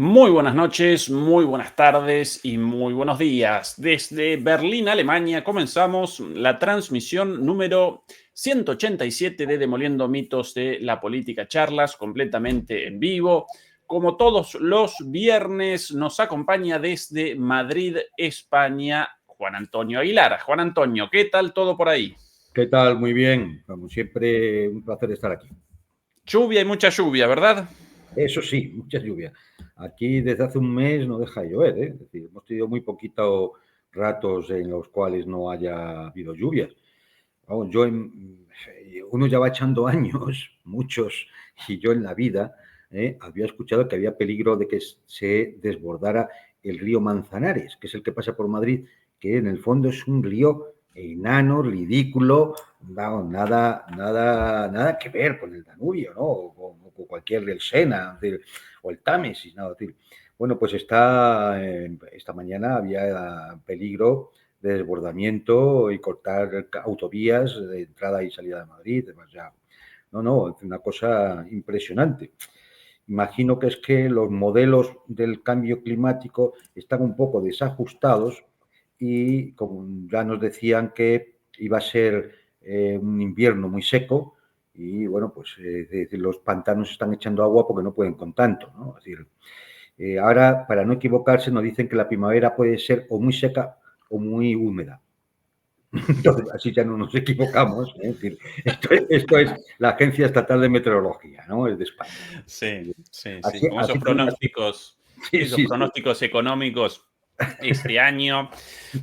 Muy buenas noches, muy buenas tardes y muy buenos días. Desde Berlín, Alemania, comenzamos la transmisión número 187 de Demoliendo Mitos de la Política Charlas, completamente en vivo. Como todos los viernes, nos acompaña desde Madrid, España, Juan Antonio Aguilar. Juan Antonio, ¿qué tal todo por ahí? ¿Qué tal? Muy bien. Como siempre, un placer estar aquí. Lluvia y mucha lluvia, ¿verdad? Eso sí, mucha lluvia. Aquí desde hace un mes no deja de llover, ¿eh? Es decir, hemos tenido muy poquitos ratos en los cuales no haya habido lluvias. Vamos, uno ya va echando años, muchos, y yo en la vida había escuchado que había peligro de que se desbordara el río Manzanares, que es el que pasa por Madrid, que en el fondo es un río enano, ridículo, no, nada que ver con el Danubio, ¿no? O cualquier del Sena, o el Támesis, ¿no? Bueno, pues esta mañana había peligro de desbordamiento y cortar autovías de entrada y salida de Madrid. No, es una cosa impresionante. Imagino que es que los modelos del cambio climático están un poco desajustados y como ya nos decían que iba a ser un invierno muy seco y bueno, pues los pantanos están echando agua porque no pueden con tanto, ¿no? Es decir, ahora, para no equivocarse, nos dicen que la primavera puede ser o muy seca o muy húmeda. Entonces, así ya no nos equivocamos. Es decir, esto es la Agencia Estatal de Meteorología, ¿no? Es de España. Sí, sí, sí. Así, Como así, sí, esos sí, sí. pronósticos económicos, este año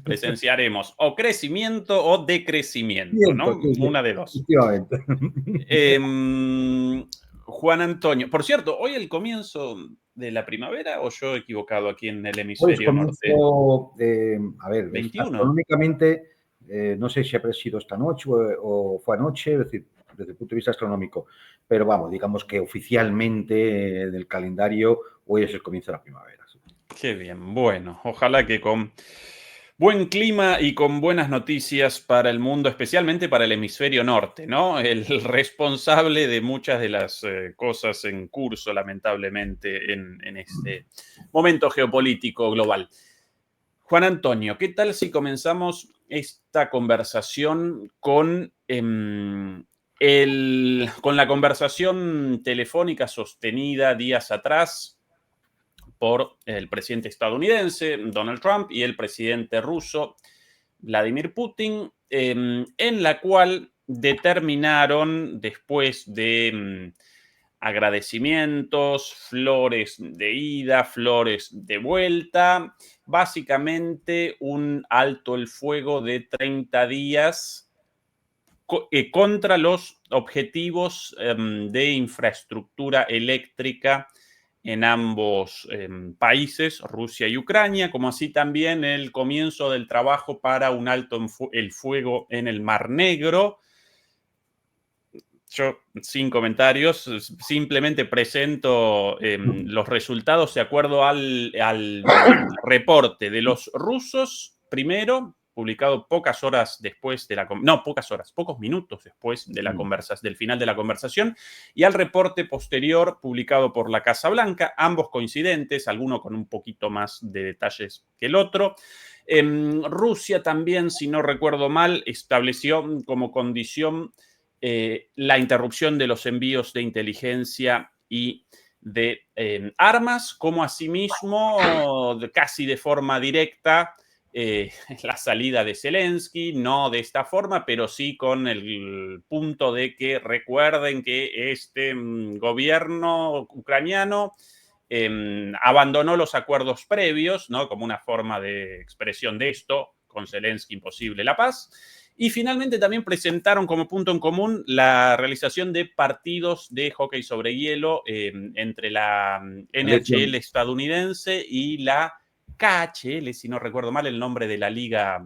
presenciaremos o crecimiento o decrecimiento, Siento, ¿no? sí, sí, Una de dos. efectivamente. Juan Antonio, por cierto, ¿hoy el comienzo de la primavera o yo he equivocado aquí en el Hoy es hemisferio norte? comienzo, a ver, 21. astronómicamente, no sé si habrá sido esta noche o fue anoche, es decir, desde el punto de vista astronómico, pero vamos, digamos que oficialmente del calendario hoy es el comienzo de la primavera. Sí. Qué bien, bueno, ojalá que con buen clima y con buenas noticias para el mundo, especialmente para el hemisferio norte, ¿no? El responsable de muchas de las cosas en curso, lamentablemente, en este momento geopolítico global. Juan Antonio, ¿qué tal si comenzamos esta conversación con la conversación telefónica sostenida días atrás por el presidente estadounidense Donald Trump y el presidente ruso Vladimir Putin, en la cual determinaron, después de agradecimientos, flores de ida, flores de vuelta, básicamente un alto el fuego de 30 días contra los objetivos de infraestructura eléctrica en ambos países, Rusia y Ucrania, como así también el comienzo del trabajo para un alto el fuego en el Mar Negro. Yo, sin comentarios, simplemente presento los resultados de acuerdo al reporte de los rusos, primero, publicado pocas horas después de pocos minutos después de del final de la conversación, y al reporte posterior publicado por la Casa Blanca, ambos coincidentes, alguno con un poquito más de detalles que el otro. Rusia también, si no recuerdo mal, estableció como condición la interrupción de los envíos de inteligencia y de armas, como asimismo, casi de forma directa, la salida de Zelensky, no de esta forma, pero sí con el punto de que recuerden que este gobierno ucraniano abandonó los acuerdos previos, ¿no? Como una forma de expresión de esto, con Zelensky imposible la paz. Y finalmente también presentaron como punto en común la realización de partidos de hockey sobre hielo entre la NHL estadounidense y la KHL, si no recuerdo mal el nombre de la liga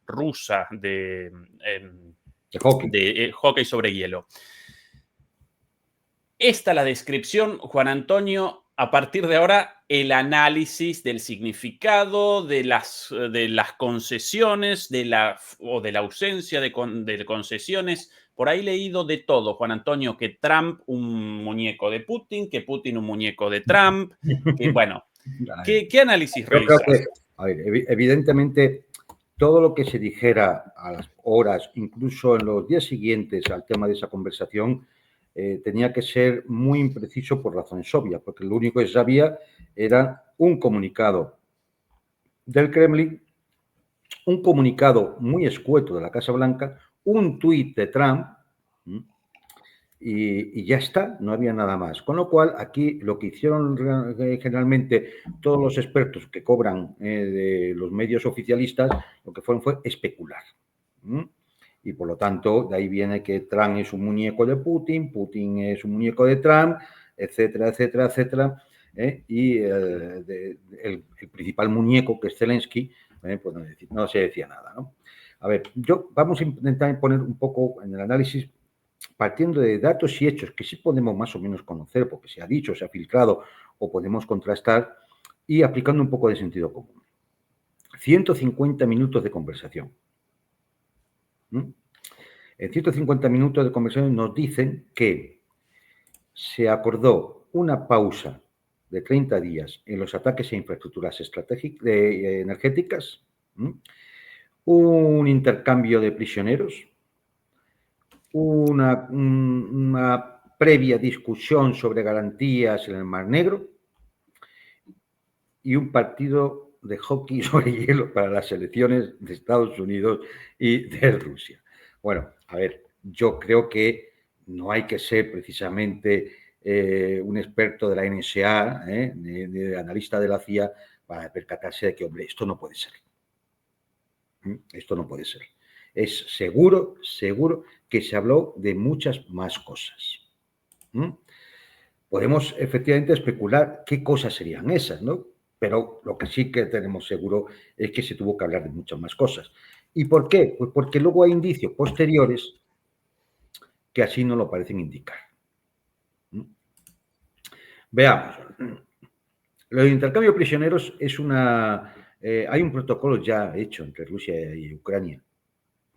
rusa De hockey. de hockey sobre hielo. Esta la descripción, Juan Antonio. A partir de ahora, el análisis del significado, de las concesiones, o de la ausencia de concesiones. Por ahí he leído de todo, Juan Antonio, que Trump un muñeco de Putin, que Putin un muñeco de Trump, que bueno, ¿qué análisis Yo creo realizas? que, a ver, evidentemente, todo lo que se dijera a las horas, incluso en los días siguientes al tema de esa conversación, tenía que ser muy impreciso por razones obvias, porque lo único que se sabía era un comunicado del Kremlin, un comunicado muy escueto de la Casa Blanca, un tuit de Trump, y ya está, no había nada más. Con lo cual, aquí lo que hicieron generalmente todos los expertos que cobran de los medios oficialistas, lo que fueron fue especular. Y por lo tanto, de ahí viene que Trump es un muñeco de Putin, Putin es un muñeco de Trump, etcétera, etcétera, etcétera. Y el principal muñeco, que es Zelensky, pues no se decía nada, ¿no? A ver, vamos a intentar poner un poco en el análisis, partiendo de datos y hechos que sí podemos más o menos conocer, porque se ha dicho, se ha filtrado o podemos contrastar, y aplicando un poco de sentido común. 150 minutos de conversación. En 150 minutos de conversación nos dicen que se acordó una pausa de 30 días en los ataques a infraestructuras energéticas, un intercambio de prisioneros, una previa discusión sobre garantías en el Mar Negro y un partido de hockey sobre hielo para las selecciones de Estados Unidos y de Rusia. Bueno, a ver, yo creo que no hay que ser precisamente un experto de la NSA, de analista de la CIA, para percatarse de que, hombre, esto no puede ser. Esto no puede ser. Es seguro que se habló de muchas más cosas. Podemos efectivamente especular qué cosas serían esas, ¿no? Pero lo que sí que tenemos seguro es que se tuvo que hablar de muchas más cosas. ¿Y por qué? Pues porque luego hay indicios posteriores que así no lo parecen indicar. Veamos. Lo de intercambio de prisioneros es hay un protocolo ya hecho entre Rusia y Ucrania.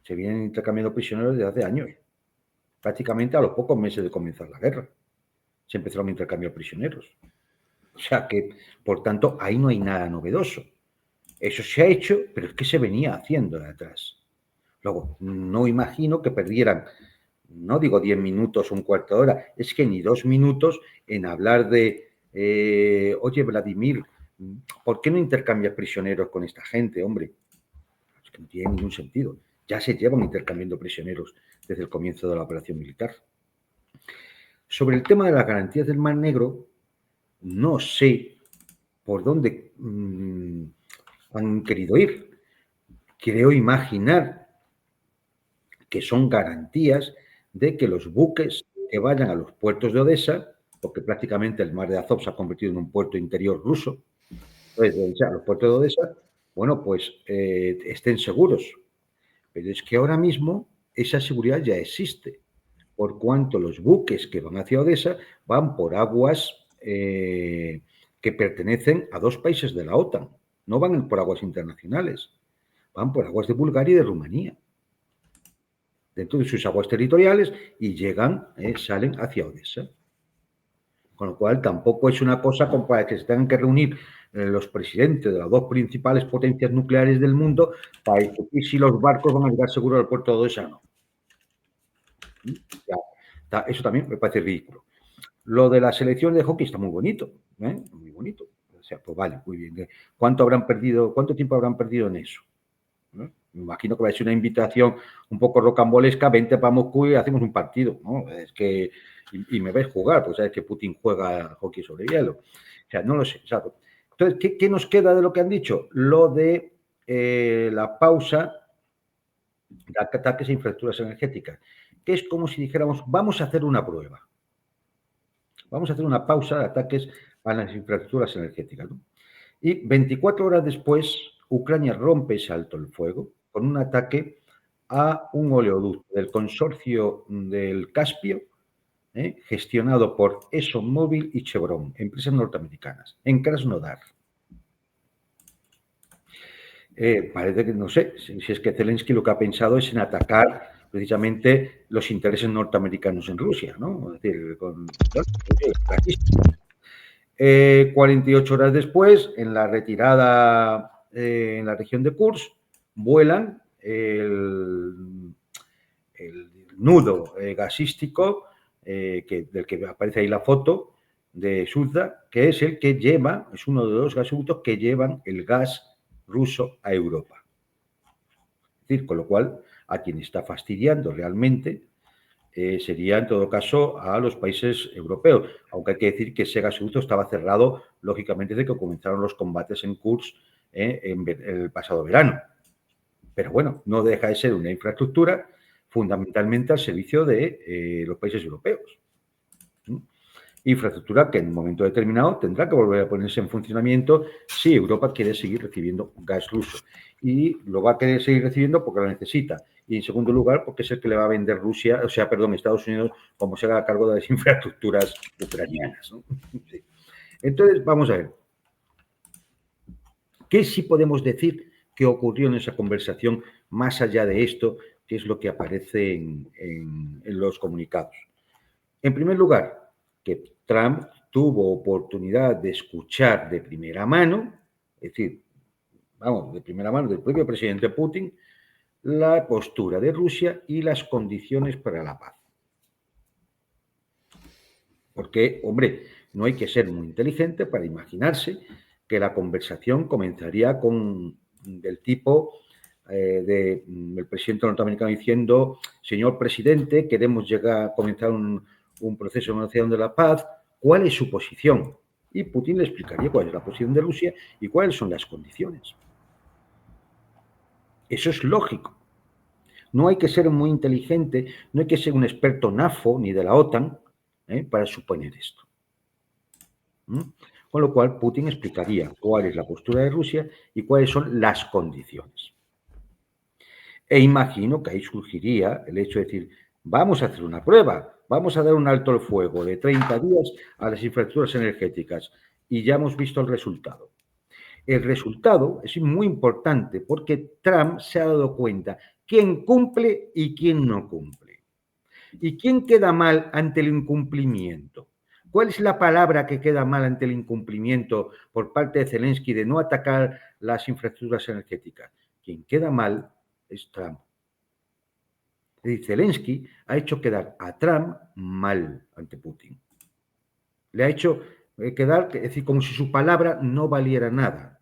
Se vienen intercambiando prisioneros desde hace años. Prácticamente a los pocos meses de comenzar la guerra se empezaron a intercambiar prisioneros. O sea que, por tanto, ahí no hay nada novedoso. Eso se ha hecho, pero es que se venía haciendo de atrás. Luego, no imagino que perdieran, no digo 10 minutos o un cuarto de hora, es que ni 2 minutos en hablar de, oye, Vladimir, ¿por qué no intercambias prisioneros con esta gente, hombre? Es que no tiene ningún sentido. Ya se llevan intercambiando prisioneros desde el comienzo de la operación militar. Sobre el tema de las garantías del Mar Negro, no sé por dónde han querido ir. Creo imaginar que son garantías de que los buques que vayan a los puertos de Odessa, porque prácticamente el mar de Azov se ha convertido en un puerto interior ruso, entonces, a los puertos de Odessa, bueno, pues estén seguros. Pero es que ahora mismo esa seguridad ya existe, por cuanto los buques que van hacia Odessa van por aguas que pertenecen a 2 países de la OTAN, no van por aguas internacionales, van por aguas de Bulgaria y de Rumanía, dentro de sus aguas territoriales, y llegan, salen hacia Odessa. Con lo cual, tampoco es una cosa como para que se tengan que reunir los presidentes de las 2 principales potencias nucleares del mundo para discutir si los barcos van a llegar seguros al puerto de Odessa o no. Eso también me parece ridículo. Lo de la selección de hockey está muy bonito, muy bonito. O sea, pues vale, muy bien. ¿Cuánto tiempo habrán perdido en eso? Me imagino que va a ser una invitación un poco rocambolesca, vente para Moscú y hacemos un partido, ¿no? Es que, y me ves jugar, pues sabes que Putin juega hockey sobre hielo. O sea, no lo sé, ¿sabes? Entonces, ¿qué nos queda de lo que han dicho? Lo de la pausa de ataques a infraestructuras energéticas, que es como si dijéramos, vamos a hacer una prueba. Vamos a hacer una pausa de ataques a las infraestructuras energéticas, ¿no? Y 24 horas después, Ucrania rompe ese alto el fuego con un ataque a un oleoducto del consorcio del Caspio, gestionado por ExxonMobil y Chevron, empresas norteamericanas, en Krasnodar. Parece que, no sé, si es que Zelensky lo que ha pensado es en atacar precisamente los intereses norteamericanos en Rusia, ¿no? Es decir, con 48 horas después, en la retirada en la región de Kursk, vuelan el nudo gasístico del que aparece ahí la foto de Suzda, que es el que lleva, es uno de los gasoductos que llevan el gas ruso a Europa. Es decir, con lo cual, a quien está fastidiando realmente sería, en todo caso, a los países europeos, aunque hay que decir que ese gasoducto estaba cerrado, lógicamente, desde que comenzaron los combates en Kursk en el pasado verano. Pero bueno, no deja de ser una infraestructura fundamentalmente al servicio de los países europeos. Infraestructura que en un momento determinado tendrá que volver a ponerse en funcionamiento si Europa quiere seguir recibiendo gas ruso. Y lo va a querer seguir recibiendo porque lo necesita. Y en segundo lugar, porque es el que le va a vender Rusia, o sea, perdón, Estados Unidos, como se haga cargo de las infraestructuras ucranianas, ¿no? Sí. Entonces, vamos a ver. ¿Qué sí podemos decir que ocurrió en esa conversación más allá de esto, que es lo que aparece en los comunicados? En primer lugar, que Trump tuvo oportunidad de escuchar de primera mano, es decir, vamos, de primera mano del propio presidente Putin, la postura de Rusia y las condiciones para la paz. Porque, hombre, no hay que ser muy inteligente para imaginarse que la conversación comenzaría con del tipo del presidente norteamericano diciendo: señor presidente, queremos comenzar un proceso de negociación de la paz, ¿cuál es su posición? Y Putin le explicaría cuál es la posición de Rusia y cuáles son las condiciones. Eso es lógico. No hay que ser muy inteligente, no hay que ser un experto NAFO ni de la OTAN para suponer esto. Con lo cual, Putin explicaría cuál es la postura de Rusia y cuáles son las condiciones. E imagino que ahí surgiría el hecho de decir: vamos a hacer una prueba, vamos a dar un alto al fuego de 30 días a las infraestructuras energéticas y ya hemos visto el resultado. El resultado es muy importante porque Trump se ha dado cuenta quién cumple y quién no cumple. ¿Y quién queda mal ante el incumplimiento? ¿Cuál es la palabra que queda mal ante el incumplimiento por parte de Zelensky de no atacar las infraestructuras energéticas? Quien queda mal es Trump. Es decir, Zelensky ha hecho quedar a Trump mal ante Putin. Le ha hecho quedar, es decir, como si su palabra no valiera nada.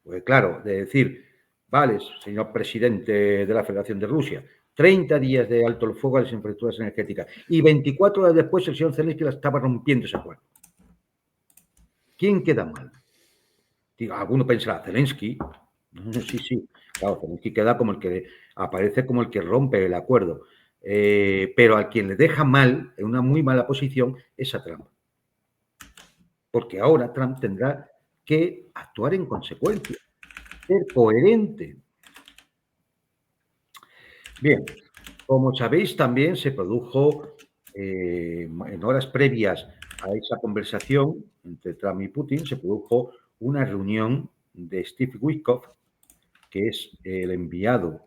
Pues claro, de decir: vale, señor presidente de la Federación de Rusia, 30 días de alto el fuego a las infraestructuras energéticas y 24 horas después el señor Zelensky la estaba rompiendo ese acuerdo. ¿Quién queda mal? Digo, alguno pensará: Zelensky. Sí, claro, Zelensky queda como el que aparece como el que rompe el acuerdo. Pero a quien le deja mal, en una muy mala posición, es a Trump. Porque ahora Trump tendrá que actuar en consecuencia, ser coherente. Bien, como sabéis, también se produjo en horas previas a esa conversación entre Trump y Putin, se produjo una reunión de Steve Witkoff, que es el enviado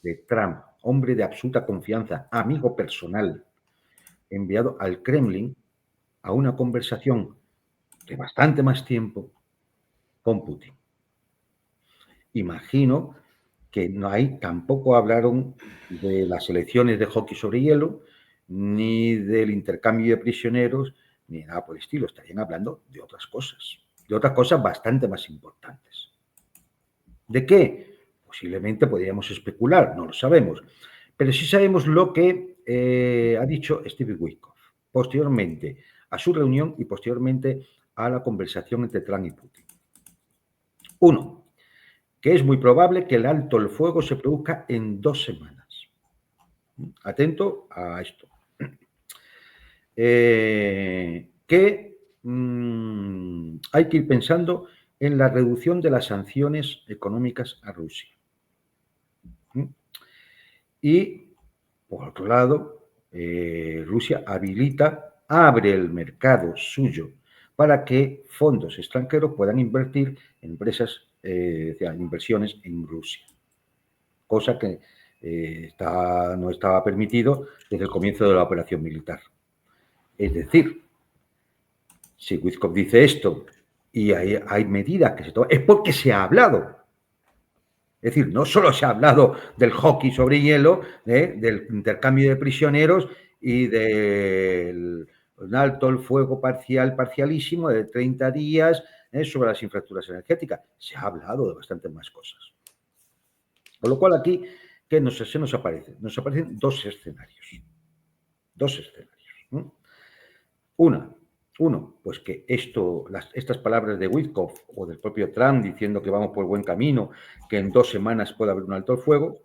de Trump, hombre de absoluta confianza, amigo personal, enviado al Kremlin a una conversación de bastante más tiempo con Putin. Imagino que tampoco hablaron de las elecciones de hockey sobre hielo, ni del intercambio de prisioneros, ni nada por el estilo. Estarían hablando de otras cosas bastante más importantes. ¿De qué? Posiblemente podríamos especular, no lo sabemos, pero sí sabemos lo que ha dicho Steve Witkoff posteriormente a su reunión y posteriormente a la conversación entre Trump y Putin. 1. Que es muy probable que el alto el fuego se produzca en 2 semanas. Atento a esto. Que hay que ir pensando en la reducción de las sanciones económicas a Rusia. Y, por otro lado, Rusia abre el mercado suyo para que fondos extranjeros puedan invertir en empresas, inversiones en Rusia, cosa que no estaba permitido desde el comienzo de la operación militar. Es decir, si Witkoff dice esto y hay medidas que se toman, es porque se ha hablado. Es decir, no solo se ha hablado del hockey sobre hielo, del intercambio de prisioneros y del alto el fuego parcialísimo de 30 días sobre las infraestructuras energéticas. Se ha hablado de bastantes más cosas. Con lo cual aquí, ¿qué se nos aparece? Nos aparecen dos escenarios. Uno, pues que estas palabras de Witkoff o del propio Trump diciendo que vamos por buen camino, que en 2 semanas puede haber un alto el fuego,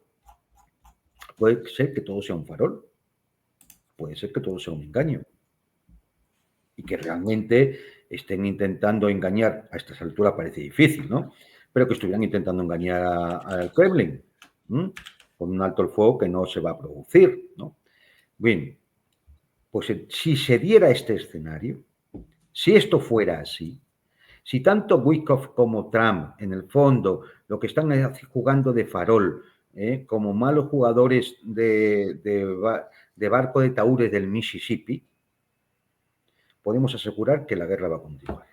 puede ser que todo sea un farol, puede ser que todo sea un engaño y que realmente estén intentando engañar, a estas alturas parece difícil, ¿no? Pero que estuvieran intentando engañar al Kremlin, con un alto el fuego que no se va a producir, ¿no? Bien, pues si se diera este escenario, si esto fuera así, si tanto Witkoff como Trump, en el fondo, lo que están jugando de farol, como malos jugadores de barco de taúres del Mississippi, podemos asegurar que la guerra va a continuar.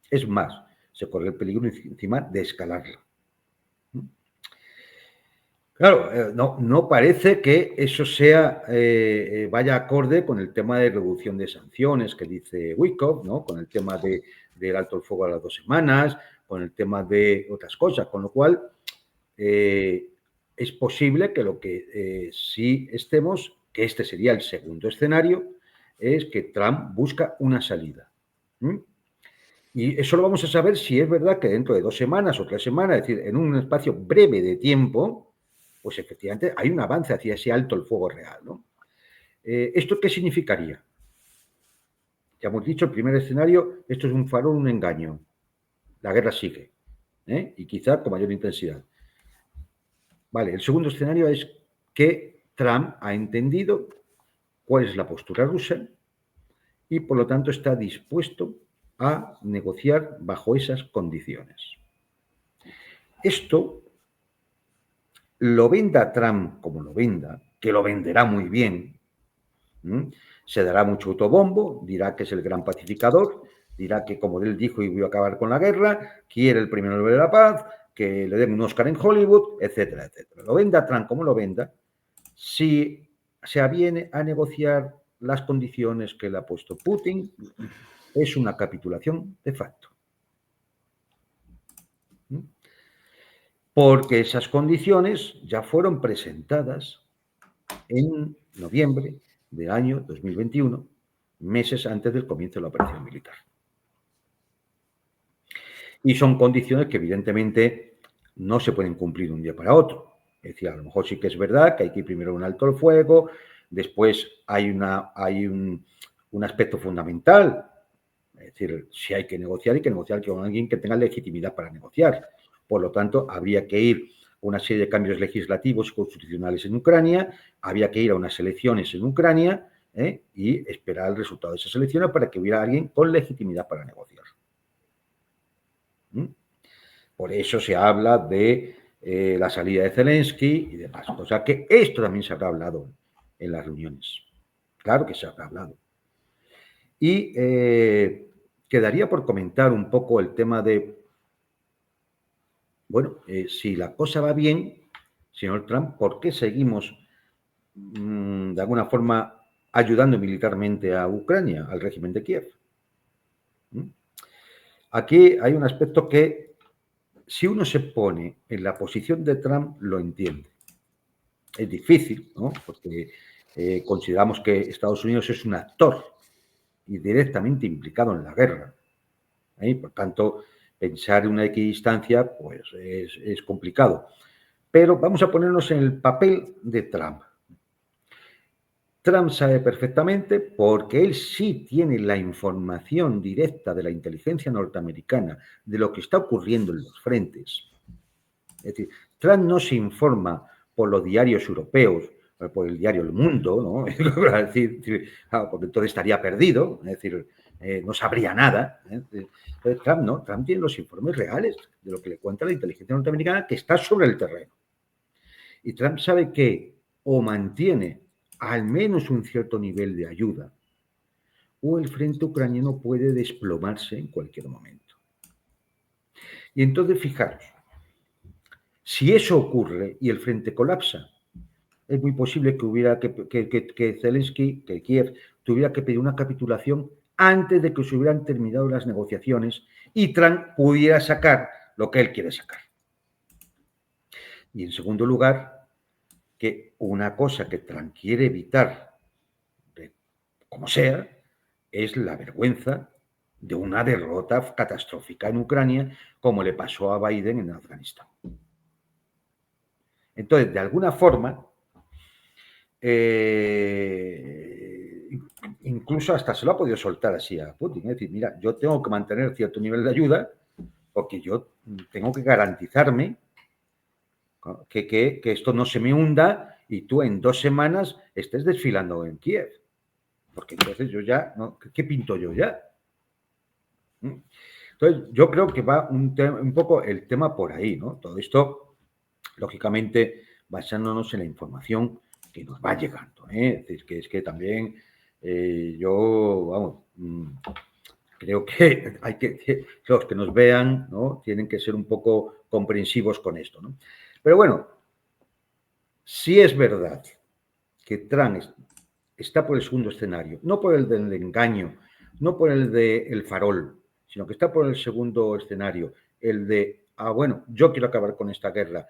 Es más, se corre el peligro encima de escalarla. Claro, no parece que eso vaya acorde con el tema de reducción de sanciones que dice Witkoff, ¿no? Con el tema del alto el fuego a las 2 semanas, con el tema de otras cosas, con lo cual es posible que lo que sí estemos, que este sería el segundo escenario, es que Trump busca una salida. Y eso lo vamos a saber si es verdad que dentro de 2 semanas o 3 semanas, es decir, en un espacio breve de tiempo, pues efectivamente hay un avance hacia ese alto el fuego real, ¿no? ¿Esto qué significaría? Ya hemos dicho, el primer escenario, esto es un farol, un engaño. La guerra sigue, y quizá con mayor intensidad. Vale, el segundo escenario es que Trump ha entendido cuál es la postura rusa y, por lo tanto, está dispuesto a negociar bajo esas condiciones. Esto lo venda Trump como lo venda, que lo venderá muy bien, se dará mucho autobombo, dirá que es el gran pacificador, dirá que, como él dijo, y voy a acabar con la guerra, quiere el premio Nobel de la Paz, que le den un Oscar en Hollywood, etcétera, etcétera. Lo venda Trump como lo venda, si se aviene a negociar las condiciones que le ha puesto Putin, es una capitulación de facto. Porque esas condiciones ya fueron presentadas en noviembre del año 2021, meses antes del comienzo de la operación militar. Y son condiciones que evidentemente no se pueden cumplir de un día para otro. Es decir, a lo mejor sí que es verdad que hay que ir primero un alto el fuego, después hay un aspecto fundamental. Es decir, si hay que negociar con alguien que tenga legitimidad para negociar. Por lo tanto, habría que ir a una serie de cambios legislativos y constitucionales en Ucrania, había que ir a unas elecciones en Ucrania y esperar el resultado de esas elecciones para que hubiera alguien con legitimidad para negociar. Por eso se habla de la salida de Zelensky y demás. O sea que esto también se habrá hablado en las reuniones. Claro que se habrá hablado. Y quedaría por comentar un poco el tema de, bueno, si la cosa va bien, señor Trump, ¿por qué seguimos de alguna forma ayudando militarmente a Ucrania, al régimen de Kiev? Aquí hay un aspecto que, si uno se pone en la posición de Trump, lo entiende. Es difícil, ¿no? Porque consideramos que Estados Unidos es un actor y directamente implicado en la guerra. Por tanto, pensar en una equidistancia pues, es complicado. Pero vamos a ponernos en el papel de Trump. Trump sabe perfectamente, porque él sí tiene la información directa de la inteligencia norteamericana de lo que está ocurriendo en los frentes. Es decir, Trump no se informa por los diarios europeos, por el diario El Mundo, ¿no? Porque entonces estaría perdido, es decir, no sabría nada. Entonces, Trump no, Trump tiene los informes reales de lo que le cuenta la inteligencia norteamericana que está sobre el terreno. Y Trump sabe que o mantiene al menos un cierto nivel de ayuda, o el frente ucraniano puede desplomarse en cualquier momento. Y entonces, fijaros, si eso ocurre y el frente colapsa, es muy posible que Zelensky, que Kiev, tuviera que pedir una capitulación antes de que se hubieran terminado las negociaciones y Trump pudiera sacar lo que él quiere sacar. Y en segundo lugar, que una cosa que Trump quiere evitar, como sea, es la vergüenza de una derrota catastrófica en Ucrania, como le pasó a Biden en Afganistán. Entonces, de alguna forma, incluso hasta se lo ha podido soltar así a Putin. Es decir, mira, yo tengo que mantener cierto nivel de ayuda porque yo tengo que garantizarme que esto no se me hunda y tú en 2 semanas estés desfilando en Kiev. Porque entonces yo ya, ¿no? ¿Qué pinto yo ya? Entonces, yo creo que va un poco el tema por ahí, ¿no? Todo esto, lógicamente, basándonos en la información que nos va llegando, ¿eh? Es decir, que es que también yo, vamos, creo que hay que los que nos vean, ¿no? Tienen que ser un poco comprensivos con esto, ¿no? Pero bueno, si es verdad que Trump está por el segundo escenario, no por el del engaño, no por el del farol, sino que está por el segundo escenario, el de, bueno, yo quiero acabar con esta guerra,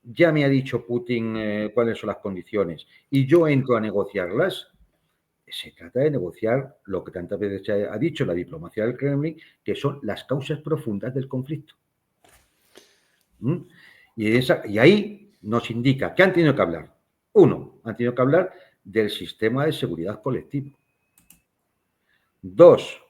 ya me ha dicho Putin cuáles son las condiciones y yo entro a negociarlas. Se trata de negociar lo que tantas veces se ha dicho la diplomacia del Kremlin, que son las causas profundas del conflicto. Y ahí nos indica que han tenido que hablar. Uno, han tenido que hablar del sistema de seguridad colectivo. Dos,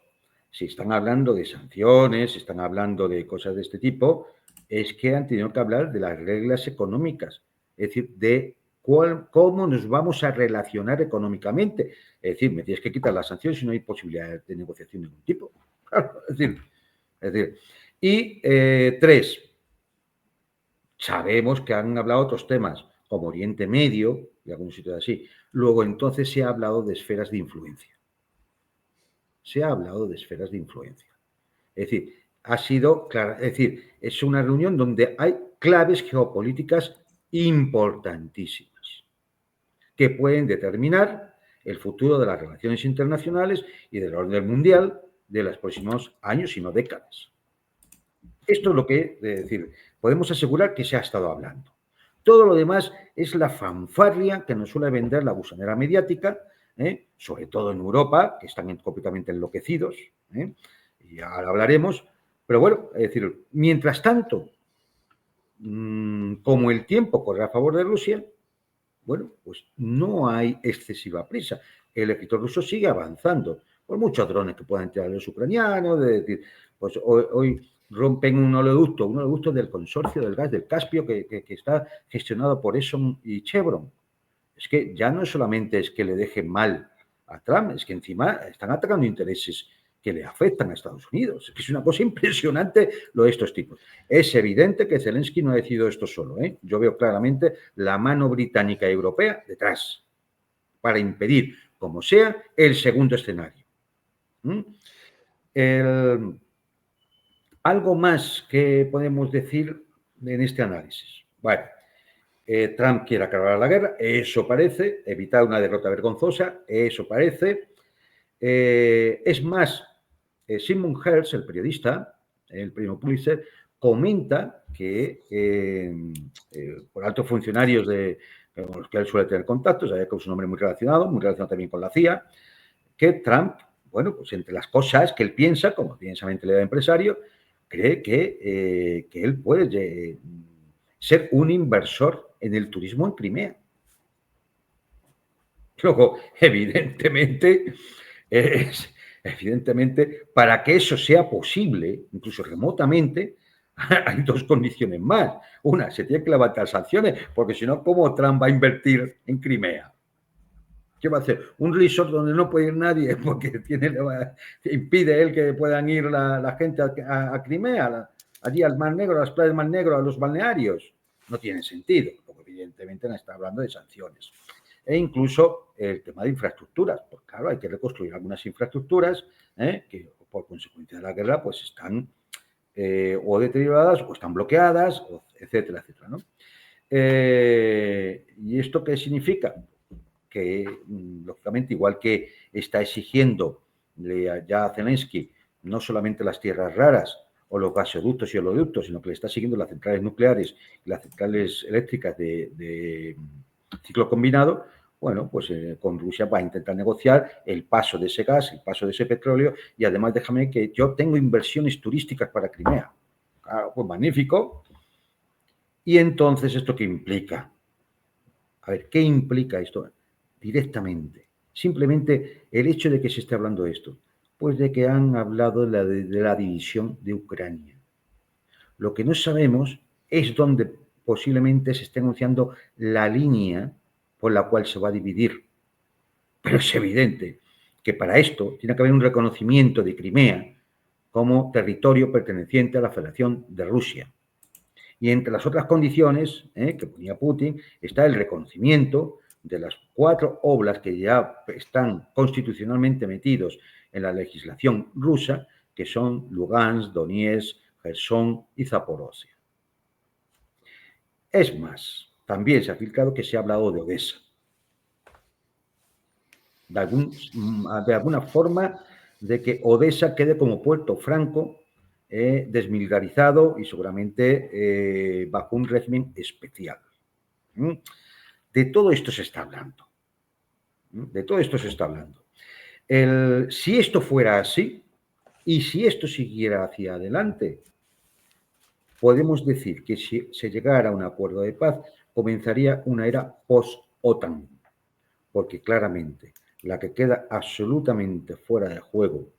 si están hablando de sanciones, si están hablando de cosas de este tipo, es que han tenido que hablar de las reglas económicas, es decir, de cómo nos vamos a relacionar económicamente. Es decir, me tienes que quitar las sanciones si no hay posibilidad de negociación de ningún tipo. Es decir, y tres, sabemos que han hablado otros temas, como Oriente Medio y algunos sitios así. Luego, entonces, se ha hablado de esferas de influencia. Se ha hablado de esferas de influencia. Es decir, ha sido, claro, es decir, es una reunión donde hay claves geopolíticas importantísimas que pueden determinar el futuro de las relaciones internacionales y del orden mundial de los próximos años, si no décadas. Esto es lo que, es decir, podemos asegurar que se ha estado hablando. Todo lo demás es la fanfarria que nos suele vender la gusanera mediática, sobre todo en Europa, que están completamente enloquecidos, y ahora hablaremos. Pero bueno, es decir, mientras tanto, como el tiempo corre a favor de Rusia, bueno, pues no hay excesiva prisa. El ejército ruso sigue avanzando, por muchos drones que puedan tirar los ucranianos, de decir, pues hoy rompen un oleoducto del consorcio del gas del Caspio que está gestionado por Exxon y Chevron. Es que ya no solamente es que le dejen mal a Trump, es que encima están atacando intereses que le afectan a Estados Unidos. Es que es una cosa impresionante lo de estos tipos. Es evidente que Zelensky no ha decidido esto solo, ¿eh? Yo veo claramente la mano británica y europea detrás para impedir, como sea, el segundo escenario. Algo más que podemos decir en este análisis. Bueno, Trump quiere acabar la guerra, eso parece, evitar una derrota vergonzosa, eso parece. Es más, Simon Hertz, el periodista, el premio Pulitzer, comenta que por altos funcionarios con los que él suele tener contactos, que es un hombre muy relacionado también con la CIA, que Trump, bueno, pues entre las cosas que él piensa, como piensa mentalidad de empresario, cree que él puede ser un inversor en el turismo en Crimea. Luego, evidentemente, para que eso sea posible, incluso remotamente, hay dos condiciones más. Una, se tiene que levantar sanciones, porque si no, ¿cómo Trump va a invertir en Crimea? ¿Qué va a hacer? Un resort donde no puede ir nadie porque impide él que puedan ir la gente a Crimea, allí al Mar Negro, a las playas del Mar Negro, a los balnearios. No tiene sentido, porque evidentemente no está hablando de sanciones. E incluso el tema de infraestructuras, porque claro, hay que reconstruir algunas infraestructuras que por consecuencia de la guerra pues están o deterioradas o están bloqueadas, etcétera, etcétera, ¿no? ¿Y esto qué significa? Que, lógicamente, igual que está exigiendo ya a Zelensky no solamente las tierras raras o los gasoductos y oleoductos, sino que le está siguiendo las centrales nucleares y las centrales eléctricas de ciclo combinado, bueno, pues con Rusia va a intentar negociar el paso de ese gas, el paso de ese petróleo, y además déjame que yo tengo inversiones turísticas para Crimea. Claro, pues magnífico. ¿Y entonces esto qué implica? A ver, ¿qué implica esto? Directamente. Simplemente el hecho de que se esté hablando de esto. Pues de que han hablado de la división de Ucrania. Lo que no sabemos es dónde posiblemente se esté anunciando la línea por la cual se va a dividir. Pero es evidente que para esto tiene que haber un reconocimiento de Crimea como territorio perteneciente a la Federación de Rusia. Y entre las otras condiciones que ponía Putin está el reconocimiento de las 4 oblas que ya están constitucionalmente metidos en la legislación rusa, que son Lugansk, Donetsk, Gerson y Zaporozhia. Es más, también se ha filtrado que se ha hablado de Odessa. De alguna forma de que Odessa quede como puerto franco, desmilitarizado y seguramente bajo un régimen especial. De todo esto se está hablando. De todo esto se está hablando. Si esto fuera así y si esto siguiera hacia adelante, podemos decir que si se llegara a un acuerdo de paz, comenzaría una era post-OTAN, porque claramente la que queda absolutamente fuera de juego,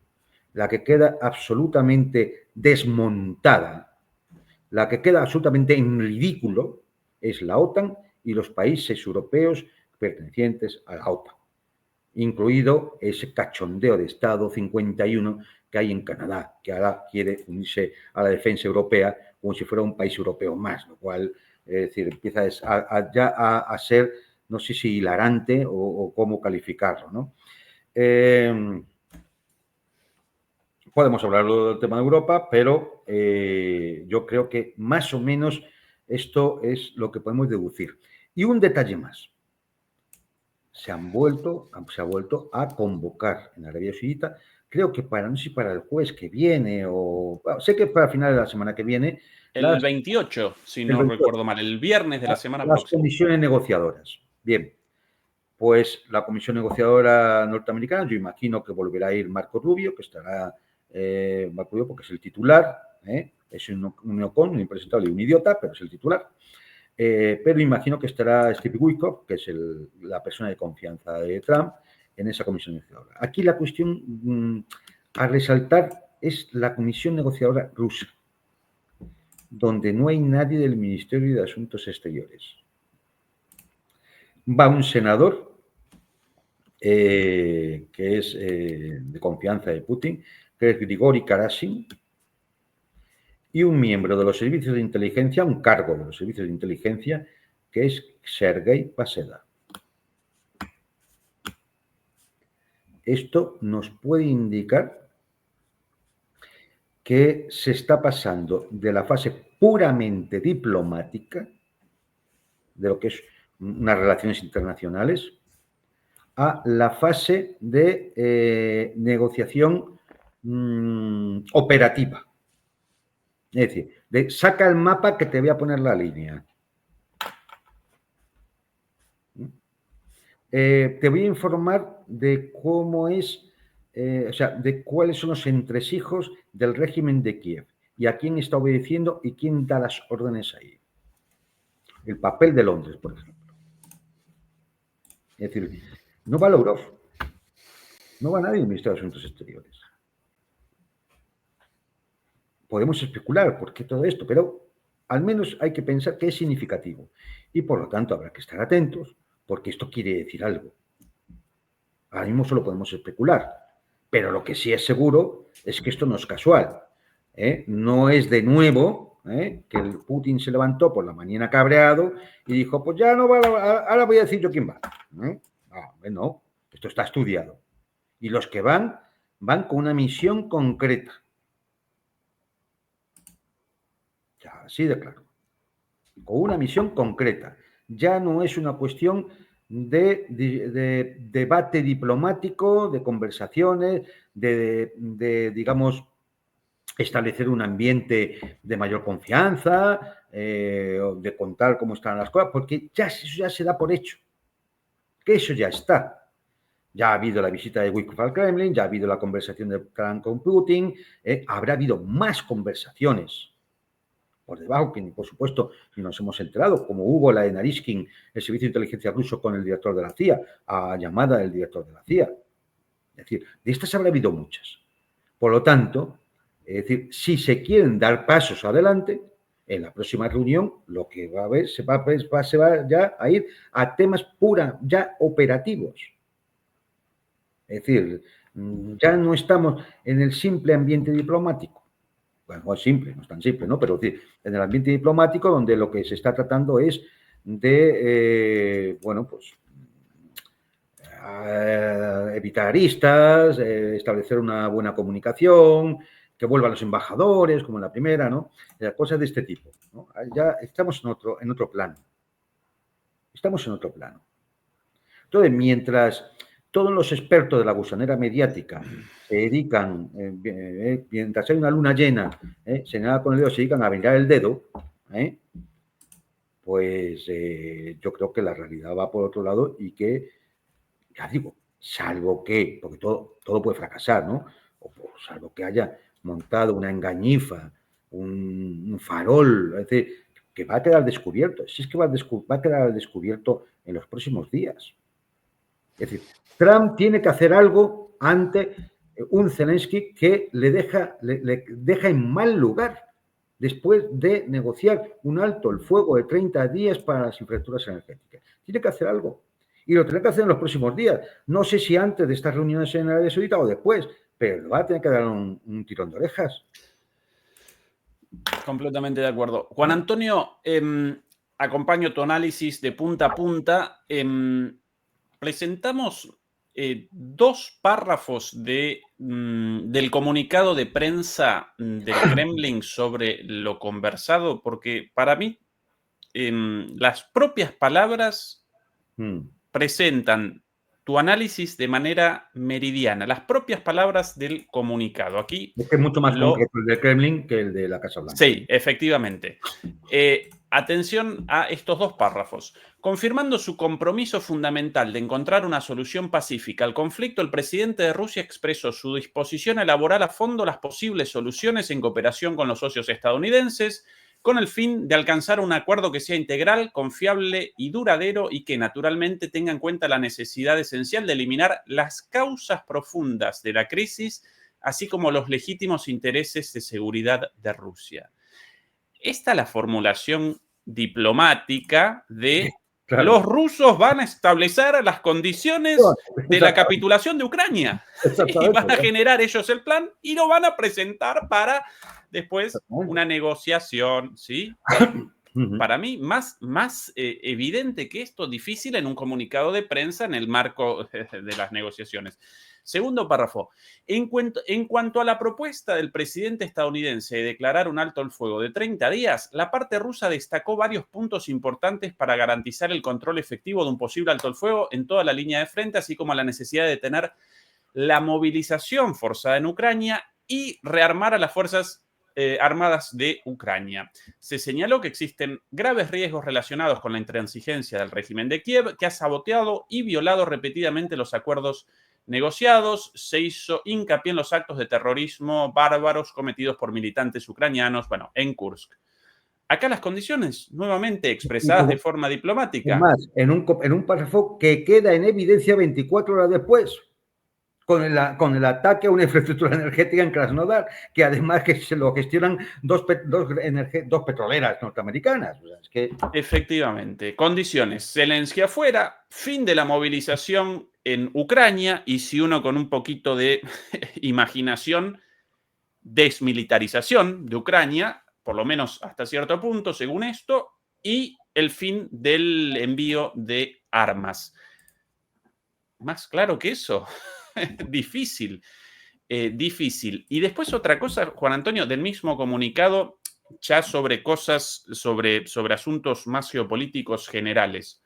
la que queda absolutamente desmontada, la que queda absolutamente en ridículo es la OTAN y los países europeos pertenecientes a la OTAN, incluido ese cachondeo de Estado 51 que hay en Canadá, que ahora quiere unirse a la defensa europea como si fuera un país europeo más, lo cual, es decir, empieza ya a ser, no sé si hilarante o cómo calificarlo, ¿no? Podemos hablar del tema de Europa, pero yo creo que más o menos esto es lo que podemos deducir. Y un detalle más. Se ha vuelto a convocar en Arabia Saudita, creo que no sé si para el jueves que viene o... Bueno, sé que para final de la semana que viene... El 28, si no recuerdo mal, el viernes de la semana próxima. Las comisiones negociadoras. Bien, pues la comisión negociadora norteamericana, yo imagino que volverá a ir Marco Rubio, que estará Marco Rubio porque es el titular, es un neocon, un impresentable y un idiota, pero es el titular. Pero imagino que estará Steve Witkoff, que es la persona de confianza de Trump, en esa comisión negociadora. Aquí la cuestión a resaltar es la comisión negociadora rusa, donde no hay nadie del Ministerio de Asuntos Exteriores. Va un senador que es de confianza de Putin, que es Grigori Karasin, y un miembro de los servicios de inteligencia, un cargo de los servicios de inteligencia, que es Sergei Paseda. Esto nos puede indicar que se está pasando de la fase puramente diplomática, de lo que es unas relaciones internacionales, a la fase de negociación operativa. Es decir, saca el mapa que te voy a poner la línea. Te voy a informar de cómo es, o sea, de cuáles son los entresijos del régimen de Kiev y a quién está obedeciendo y quién da las órdenes ahí. El papel de Londres, por ejemplo. Es decir, no va Lavrov, no va nadie del Ministerio de Asuntos Exteriores. podemos especular por qué todo esto, pero al menos hay que pensar que es significativo. Y por lo tanto habrá que estar atentos, porque esto quiere decir algo. Ahora mismo solo podemos especular, pero lo que sí es seguro es que esto no es casual. No es de nuevo que el Putin se levantó por la mañana cabreado y dijo, pues ya no va, ahora voy a decir yo quién va. No, esto está estudiado. Y los que van con una misión concreta. Ya, así de claro. Con una misión concreta. Ya no es una cuestión de debate diplomático, de conversaciones, digamos, establecer un ambiente de mayor confianza, de contar cómo están las cosas, porque eso ya se da por hecho, que eso ya está. Ya ha habido la visita de Witkoff al Kremlin, ya ha habido la conversación de Trump con Putin, habrá habido más conversaciones por debajo, que por supuesto ni nos hemos enterado, como hubo la de Naryshkin, el servicio de inteligencia ruso con el director de la CIA, a llamada del director de la CIA. Es decir, de estas habrá habido muchas. Por lo tanto, es decir, si se quieren dar pasos adelante, en la próxima reunión lo que va a haber se va ya a ir a temas ya operativos. Es decir, ya no estamos en el simple ambiente diplomático. Bueno, no es simple, no es tan simple, ¿no? Pero es decir, en el ambiente diplomático donde lo que se está tratando es de, evitar aristas, establecer una buena comunicación, que vuelvan los embajadores, como en la primera, ¿no? Cosas de este tipo, ¿no? Ya estamos en otro plano. Estamos en otro plano. Entonces, mientras todos los expertos de la gusanera mediática se dedican, mientras hay una luna llena, señalada con el dedo, se dedican a mirar el dedo, pues yo creo que la realidad va por otro lado y que, ya digo, salvo que, porque todo puede fracasar, ¿no? O salvo que haya montado una engañifa, un farol, es decir, que va a quedar descubierto. Si es que va a quedar descubierto en los próximos días. Es decir, Trump tiene que hacer algo ante un Zelensky que le deja en mal lugar después de negociar un alto el fuego de 30 días para las infraestructuras energéticas. Tiene que hacer algo. Y lo tiene que hacer en los próximos días. No sé si antes de estas reuniones en Arabia Saudita o después, pero le va a tener que dar un tirón de orejas. Completamente de acuerdo. Juan Antonio, acompaño tu análisis de punta a punta. Presentamos 2 párrafos del comunicado de prensa del Kremlin sobre lo conversado, porque para mí las propias palabras presentan tu análisis de manera meridiana, las propias palabras del comunicado. Aquí es que es mucho más concreto el del Kremlin que el de la Casa Blanca. Sí, efectivamente. Atención a estos 2 párrafos. Confirmando su compromiso fundamental de encontrar una solución pacífica al conflicto, el presidente de Rusia expresó su disposición a elaborar a fondo las posibles soluciones en cooperación con los socios estadounidenses, con el fin de alcanzar un acuerdo que sea integral, confiable y duradero y que naturalmente tenga en cuenta la necesidad esencial de eliminar las causas profundas de la crisis, así como los legítimos intereses de seguridad de Rusia. Esta es la formulación diplomática de los rusos van a establecer las condiciones de la capitulación de Ucrania y van a generar ellos el plan y lo van a presentar para después una negociación, ¿sí? Para mí, más evidente que esto, difícil en un comunicado de prensa en el marco de las negociaciones. Segundo párrafo. En cuanto a la propuesta del presidente estadounidense de declarar un alto el fuego de 30 días, la parte rusa destacó varios puntos importantes para garantizar el control efectivo de un posible alto el fuego en toda la línea de frente, así como la necesidad de tener la movilización forzada en Ucrania y rearmar a las fuerzas armadas de Ucrania. Se señaló que existen graves riesgos relacionados con la intransigencia del régimen de Kiev, que ha saboteado y violado repetidamente los acuerdos negociados. Se hizo hincapié en los actos de terrorismo bárbaros cometidos por militantes ucranianos, en Kursk. Acá las condiciones, nuevamente expresadas de forma diplomática. Además, en un párrafo que queda en evidencia 24 horas después. con el ataque a una infraestructura energética en Krasnodar, que además que se lo gestionan dos petroleras norteamericanas. O sea, es que... Efectivamente. Condiciones. Zelensky afuera, fin de la movilización en Ucrania y si uno con un poquito de imaginación, desmilitarización de Ucrania, por lo menos hasta cierto punto, según esto, y el fin del envío de armas. Más claro que eso. Difícil. Difícil. Y después otra cosa, Juan Antonio, del mismo comunicado, ya sobre cosas, sobre asuntos más geopolíticos generales.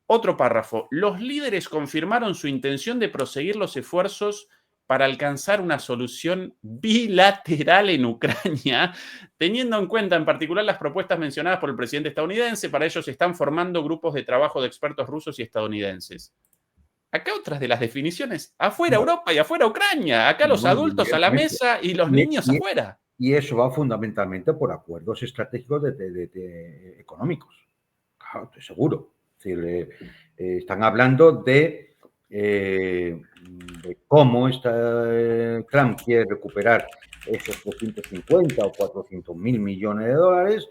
Otro párrafo. Los líderes confirmaron su intención de proseguir los esfuerzos para alcanzar una solución bilateral en Ucrania, teniendo en cuenta en particular las propuestas mencionadas por el presidente estadounidense. Para ello se están formando grupos de trabajo de expertos rusos y estadounidenses. Acá otras de las definiciones. Afuera Europa y afuera Ucrania. Acá los adultos a la mesa y los niños afuera. Y eso va fundamentalmente por acuerdos estratégicos económicos. Claro, estoy seguro. Es decir, están hablando de cómo Trump quiere recuperar esos 350 o 400 mil millones de dólares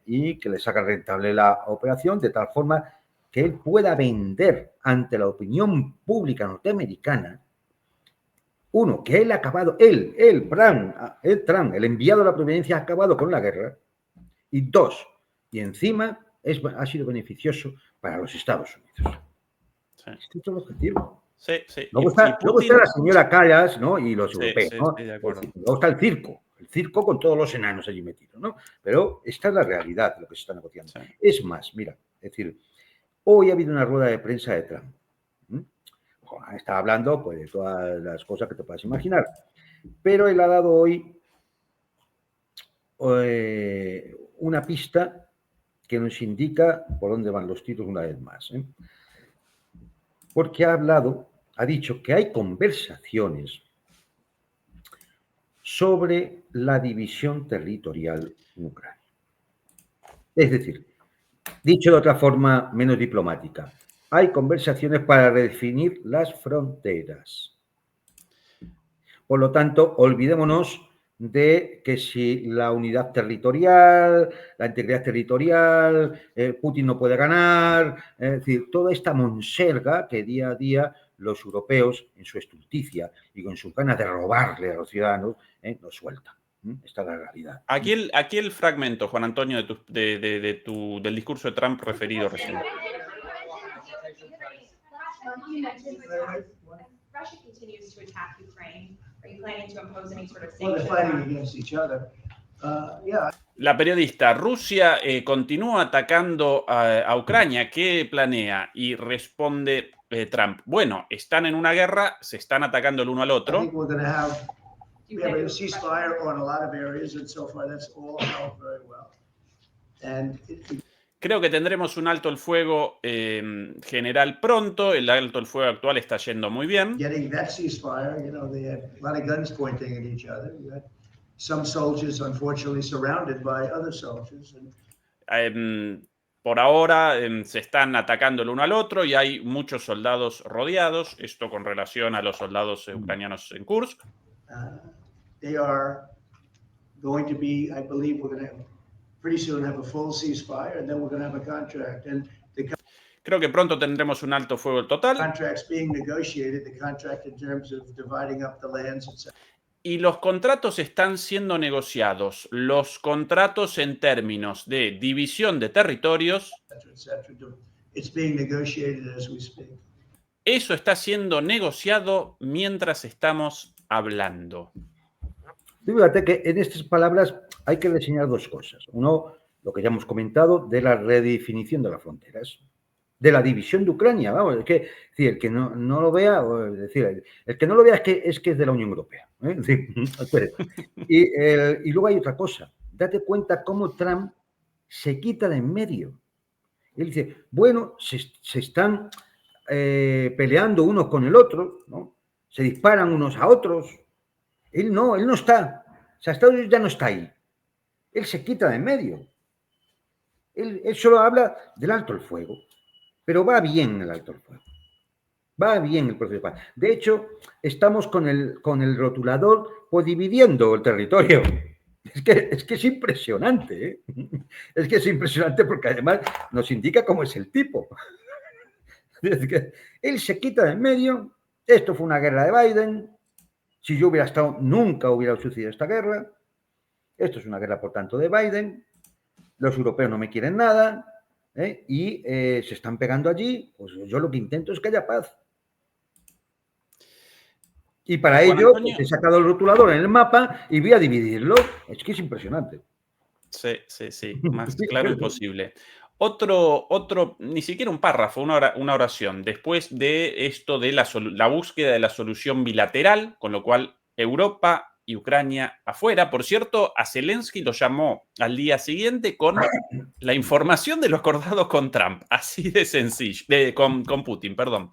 y que le saca rentable la operación de tal forma que él pueda vender ante la opinión pública norteamericana, uno, que él ha acabado, Trump, el enviado de la providencia, ha acabado con la guerra, y dos, y encima ha sido beneficioso para los Estados Unidos. Sí. Este es el objetivo. Sí, sí. Luego está la señora Callas, ¿no? Y los europeos, ¿no? Sí, de acuerdo. Luego está el circo con todos los enanos allí metidos, ¿no? Pero esta es la realidad de lo que se está negociando. Sí. Es más, mira, es decir, hoy ha habido una rueda de prensa de Trump. Está hablando pues, de todas las cosas que te puedas imaginar. Pero él ha dado hoy una pista que nos indica por dónde van los tiros una vez más. Porque ha dicho que hay conversaciones sobre la división territorial en Ucrania. Es decir, dicho de otra forma menos diplomática, hay conversaciones para redefinir las fronteras. Por lo tanto, olvidémonos de que si la unidad territorial, la integridad territorial, Putin no puede ganar, es decir, toda esta monserga que día a día los europeos, en su estulticia y con sus ganas de robarle a los ciudadanos, nos sueltan. Esta es la realidad. Aquí el fragmento, Juan Antonio, del discurso de Trump referido recién. Russia continues to attack Ukraine. Are you planning to impose any sort of sanctions? Well, they're fighting against each other. Yeah. La periodista, Rusia continúa atacando a Ucrania. ¿Qué planea? Y responde Trump, bueno, están en una guerra, se están atacando el uno al otro. I think we're going to have a ceasefire on a lot of areas, and so far that's all held very well. And creo que tendremos un alto el fuego general pronto. El alto el fuego actual está yendo muy bien. Getting that ceasefire, you know, they had a lot of guns pointing at each other. You had some soldiers, unfortunately, surrounded by other soldiers. Por ahora se están atacando el uno al otro y hay muchos soldados rodeados. Esto con relación a los soldados ucranianos en Kursk. They are going to be, I believe, we're going to pretty soon have a full ceasefire, and then we're going to have a contract. And creo que pronto tendremos un alto fuego total. Contracts being negotiated, the contract in terms of dividing up the lands, etc. Y los contratos están siendo negociados. Los contratos en términos de división de territorios. It's being negotiated as we speak. Eso está siendo negociado mientras estamos hablando. Fíjate que en estas palabras hay que reseñar dos cosas. Uno, lo que ya hemos comentado, de la redefinición de las fronteras, de la división de Ucrania. Vamos, es decir, el que no lo vea, es decir, el que no lo vea es que es de la Unión Europea. Y luego hay otra cosa. Date cuenta cómo Trump se quita de en medio. Él dice, bueno, se están peleando unos con el otro, ¿no? Se disparan unos a otros. Él no está. O sea, Estados Unidos ya no está ahí. Él se quita de en medio. Él solo habla del alto el fuego. Pero va bien el alto el fuego. Va bien el proceso de paz. De hecho, estamos con el rotulador pues, dividiendo el territorio. Es que es impresionante, ¿eh? Es que es impresionante porque además nos indica cómo es el tipo. Es que él se quita de en medio. Esto fue una guerra de Biden. Si yo hubiera estado, nunca hubiera sucedido esta guerra. Esto es una guerra, por tanto, de Biden. Los europeos no me quieren nada. Y se están pegando allí. Pues yo lo que intento es que haya paz. Y para ello pues, he sacado el rotulador en el mapa y voy a dividirlo. Es que es impresionante. Sí, más claro imposible. Otro, ni siquiera un párrafo, una oración, después de esto de la búsqueda de la solución bilateral, con lo cual Europa y Ucrania afuera. Por cierto, a Zelensky lo llamó al día siguiente con la información de lo acordado con Trump, así de sencillo, con Putin, perdón.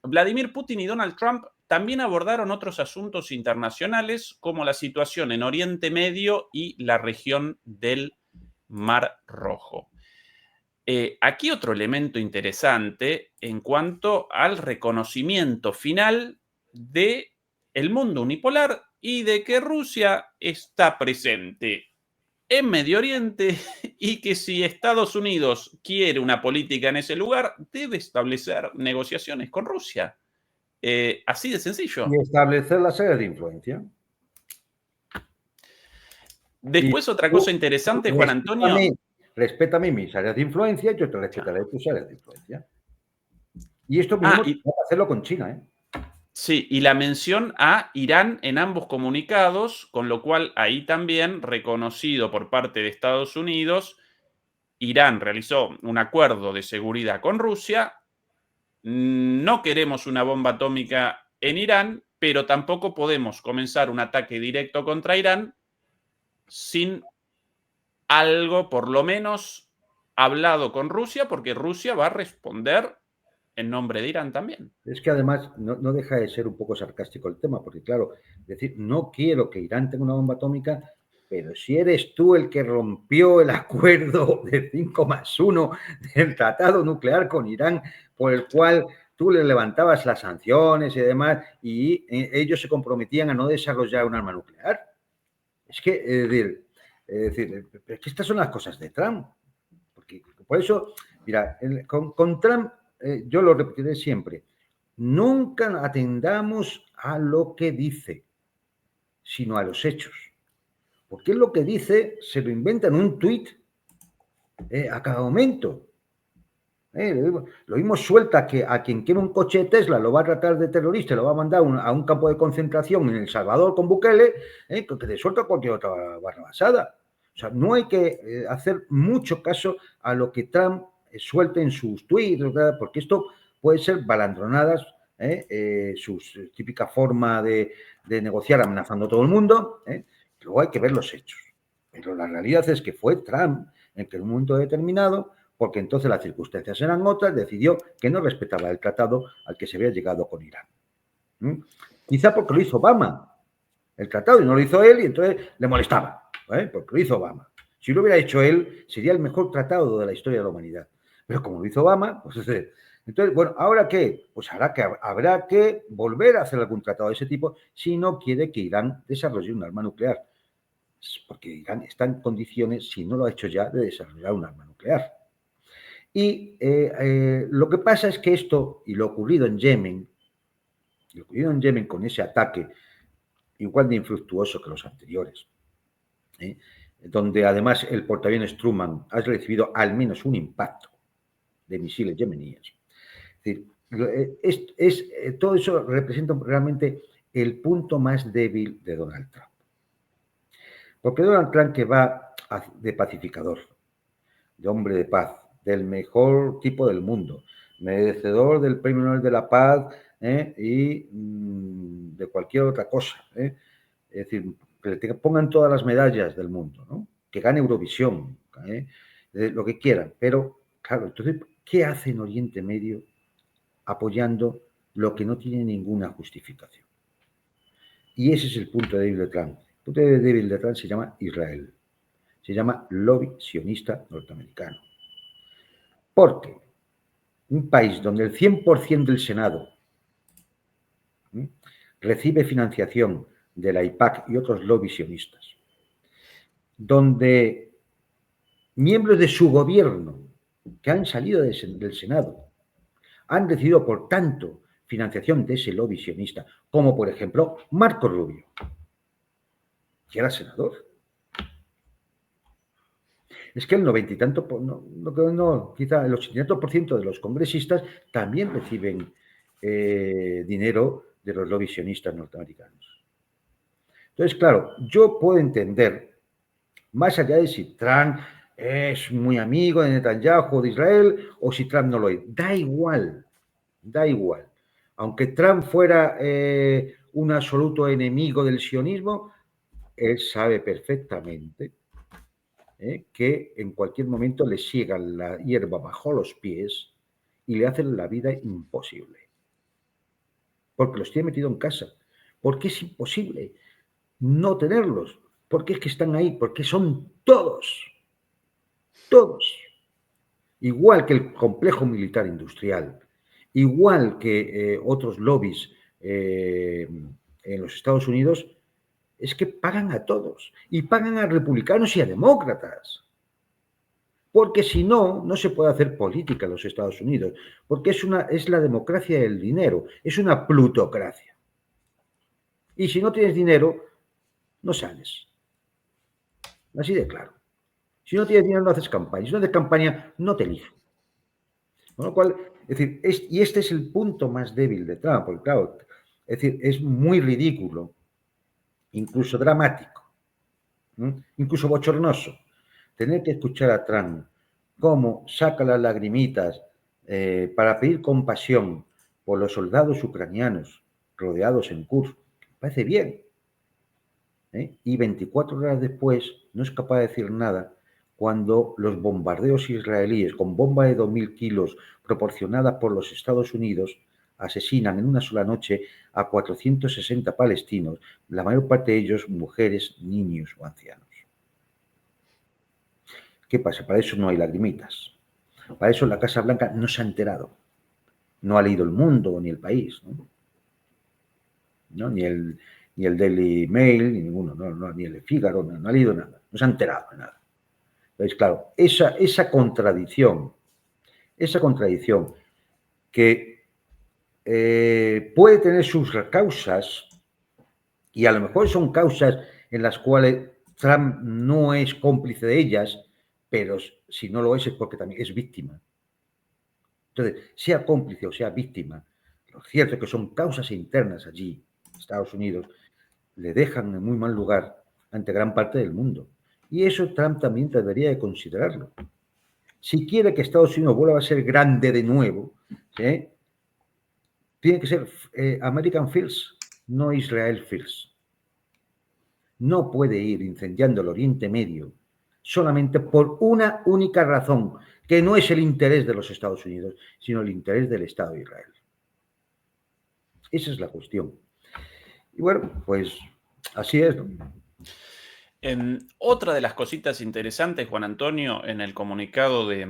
Vladimir Putin y Donald Trump también abordaron otros asuntos internacionales como la situación en Oriente Medio y la región del Mar Rojo. Aquí otro elemento interesante en cuanto al reconocimiento final del mundo unipolar y de que Rusia está presente en Medio Oriente y que si Estados Unidos quiere una política en ese lugar, debe establecer negociaciones con Rusia. Así de sencillo. Y establecer las áreas de influencia. Después, otra cosa interesante, Juan Antonio. Respétame mis áreas de influencia y yo te respetaré tus áreas de influencia. Y esto mismo hay que hacerlo con China, ¿eh? Sí, y la mención a Irán en ambos comunicados, con lo cual ahí también reconocido por parte de Estados Unidos, Irán realizó un acuerdo de seguridad con Rusia. No queremos una bomba atómica en Irán, pero tampoco podemos comenzar un ataque directo contra Irán sin algo, por lo menos, hablado con Rusia, porque Rusia va a responder en nombre de Irán también. Es que además no deja de ser un poco sarcástico el tema, porque claro, decir, no quiero que Irán tenga una bomba atómica, pero si eres tú el que rompió el acuerdo de 5+1 del tratado nuclear con Irán, por el cual tú le levantabas las sanciones y demás, y ellos se comprometían a no desarrollar un arma nuclear. Es que, es que estas son las cosas de Trump. Porque por eso, mira, con Trump, yo lo repetiré siempre, nunca atendamos a lo que dice, sino a los hechos. Porque es lo que dice, se lo inventa en un tuit a cada momento. Lo mismo suelta que a quien quiere un coche de Tesla lo va a tratar de terrorista, lo va a mandar a un campo de concentración en El Salvador con Bukele, que le suelta cualquier otra barrabasada. O sea, no hay que hacer mucho caso a lo que Trump suelte en sus tweets, porque esto puede ser balandronadas, su típica forma de negociar amenazando a todo el mundo. Luego hay que ver los hechos. Pero la realidad es que fue Trump el que en un momento determinado, porque entonces las circunstancias eran otras, decidió que no respetaba el tratado al que se había llegado con Irán. Quizá porque lo hizo Obama, el tratado, y no lo hizo él, y entonces le molestaba, porque lo hizo Obama. Si lo hubiera hecho él, sería el mejor tratado de la historia de la humanidad. Pero como lo hizo Obama, pues entonces, bueno, ¿ahora qué? Pues habrá que volver a hacer algún tratado de ese tipo si no quiere que Irán desarrolle un arma nuclear. Porque Irán está en condiciones, si no lo ha hecho ya, de desarrollar un arma nuclear. Y lo que pasa es que esto, y lo ocurrido en Yemen con ese ataque, igual de infructuoso que los anteriores, donde además el portaaviones Truman ha recibido al menos un impacto de misiles yemeníes. Es decir, todo eso representa realmente el punto más débil de Donald Trump. Porque Donald Trump, que va de pacificador, de hombre de paz, del mejor tipo del mundo, merecedor del Premio Nobel de la Paz y de cualquier otra cosa. Es decir, que le pongan todas las medallas del mundo, ¿no? Que gane Eurovisión, lo que quieran. Pero, claro, entonces, ¿qué hace en Oriente Medio apoyando lo que no tiene ninguna justificación? Y ese es el punto débil de Trump. El punto débil de Trump se llama Israel. Se llama lobby sionista norteamericano. Porque un país donde el 100% del Senado recibe financiación de la IPAC y otros lobbies sionistas, donde miembros de su gobierno que han salido del Senado han recibido, por tanto, financiación de ese lobby sionista, como por ejemplo Marco Rubio, que era senador. Es que el 90 y tanto, quizá el 80 y tanto % de los congresistas también reciben dinero de los lobbies sionistas norteamericanos. Entonces, claro, yo puedo entender, más allá de si Trump es muy amigo de Netanyahu o de Israel o si Trump no lo es, da igual. Aunque Trump fuera un absoluto enemigo del sionismo, él sabe perfectamente que en cualquier momento le sigan la hierba bajo los pies y le hacen la vida imposible. Porque los tiene metido en casa. Porque es imposible no tenerlos. Porque es que están ahí. Porque son todos. Todos. Igual que el complejo militar industrial. Igual que otros lobbies en los Estados Unidos, es que pagan a todos. Y pagan a republicanos y a demócratas. Porque si no, no se puede hacer política en los Estados Unidos, porque es la democracia del dinero, es una plutocracia. Y si no tienes dinero, no sales. Así de claro. Si no tienes dinero, no haces campaña. Si no haces campaña, no te elijo. Con lo cual, es decir, y este es el punto más débil de Trump, porque claro, es decir, es muy ridículo, incluso dramático, incluso bochornoso, tener que escuchar a Trump cómo saca las lagrimitas para pedir compasión por los soldados ucranianos rodeados en Kursk. Parece bien. Y 24 horas después no es capaz de decir nada cuando los bombardeos israelíes con bomba de 2.000 kilos proporcionada por los Estados Unidos asesinan en una sola noche a 460 palestinos, la mayor parte de ellos mujeres, niños o ancianos. ¿Qué pasa? Para eso no hay lagrimitas. Para eso la Casa Blanca no se ha enterado. No ha leído El Mundo ni El País, ¿no? Ni el Daily Mail, ni ninguno, ni el Figaro, no ha leído nada. No se ha enterado de nada. Entonces, claro, esa contradicción que puede tener sus causas, y a lo mejor son causas en las cuales Trump no es cómplice de ellas, pero si no lo es porque también es víctima. Entonces, sea cómplice o sea víctima, lo cierto es que son causas internas allí, Estados Unidos, le dejan en muy mal lugar ante gran parte del mundo. Y eso Trump también debería de considerarlo. Si quiere que Estados Unidos vuelva a ser grande de nuevo, tiene que ser American First, no Israel First. No puede ir incendiando el Oriente Medio solamente por una única razón, que no es el interés de los Estados Unidos, sino el interés del Estado de Israel. Esa es la cuestión. Y bueno, pues así es, ¿no? Otra de las cositas interesantes, Juan Antonio, en el comunicado de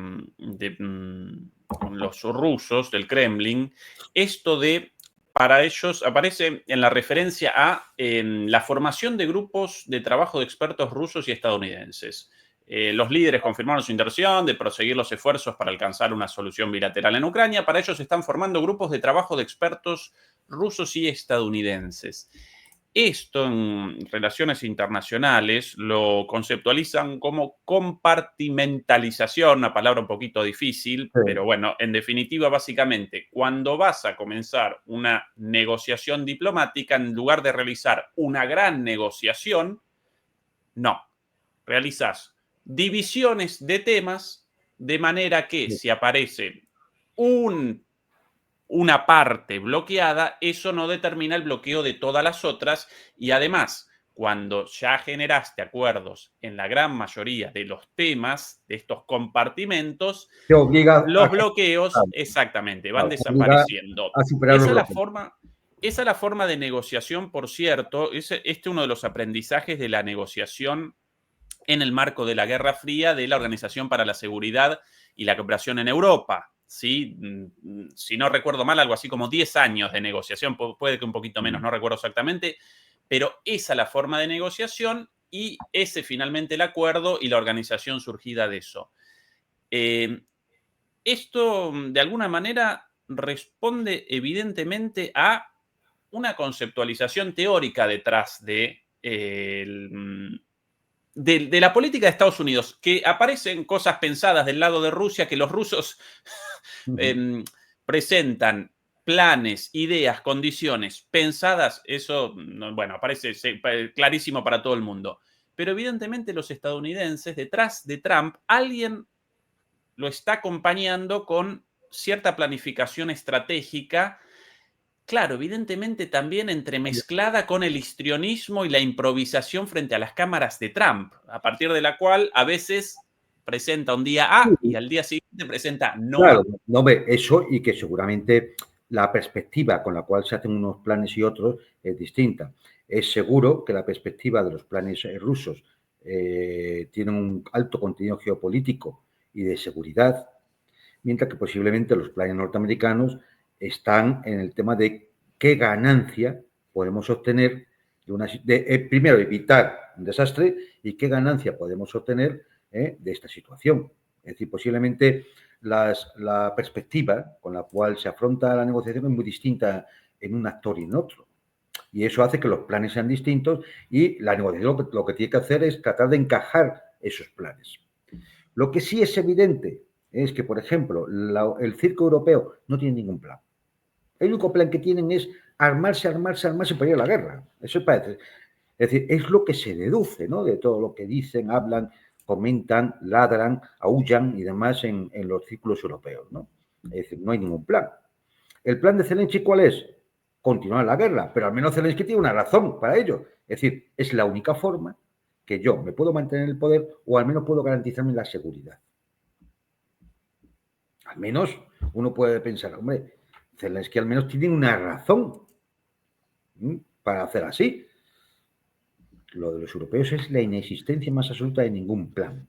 los rusos, del Kremlin, esto de, para ellos, aparece en la referencia a la formación de grupos de trabajo de expertos rusos y estadounidenses. Los líderes confirmaron su intención de proseguir los esfuerzos para alcanzar una solución bilateral en Ucrania. Para ello se están formando grupos de trabajo de expertos rusos y estadounidenses. Esto en relaciones internacionales lo conceptualizan como compartimentalización, una palabra un poquito difícil, sí. Pero bueno, en definitiva, básicamente, cuando vas a comenzar una negociación diplomática, en lugar de realizar una gran negociación, no, realizas divisiones de temas de manera que si aparece una parte bloqueada, eso no determina el bloqueo de todas las otras y además, cuando ya generaste acuerdos en la gran mayoría de los temas de estos compartimentos, los bloqueos exactamente van desapareciendo. Esa es la forma de negociación, por cierto. Este es uno de los aprendizajes de la negociación en el marco de la Guerra Fría de la Organización para la Seguridad y la Cooperación en Europa. ¿sí? Si no recuerdo mal, algo así como 10 años de negociación, puede que un poquito menos, no recuerdo exactamente, pero esa es la forma de negociación y ese finalmente el acuerdo y la organización surgida de eso. Esto, de alguna manera, responde evidentemente a una conceptualización teórica detrás de la política de Estados Unidos, que aparecen cosas pensadas del lado de Rusia, que los rusos presentan planes, ideas, condiciones pensadas, eso, bueno, parece clarísimo para todo el mundo. Pero evidentemente los estadounidenses, detrás de Trump, alguien lo está acompañando con cierta planificación estratégica, claro, evidentemente también entremezclada con el histrionismo y la improvisación frente a las cámaras de Trump, a partir de la cual a veces presenta un día A y al día siguiente presenta no claro, A. no ve eso, y que seguramente la perspectiva con la cual se hacen unos planes y otros es distinta. Es seguro que la perspectiva de los planes rusos tiene un alto contenido geopolítico y de seguridad, mientras que posiblemente los planes norteamericanos están en el tema de qué ganancia podemos obtener primero, evitar un desastre, y qué ganancia podemos obtener de esta situación. Es decir, posiblemente la perspectiva con la cual se afronta la negociación es muy distinta en un actor y en otro. Y eso hace que los planes sean distintos, y la negociación lo que tiene que hacer es tratar de encajar esos planes. Lo que sí es evidente es que, por ejemplo, el circo europeo no tiene ningún plan. El único plan que tienen es armarse para ir a la guerra. Eso parece. Es decir, es lo que se deduce, ¿no?, de todo lo que dicen, hablan, comentan, ladran, aúllan y demás en los círculos europeos, ¿no? Es decir, no hay ningún plan. ¿El plan de Zelensky cuál es? Continuar la guerra, pero al menos Zelensky tiene una razón para ello. Es decir, es la única forma que yo me puedo mantener en el poder, o al menos puedo garantizarme la seguridad. Al menos uno puede pensar, hombre, Zelensky al menos tiene una razón para hacer así. Lo de los europeos es la inexistencia más absoluta de ningún plan.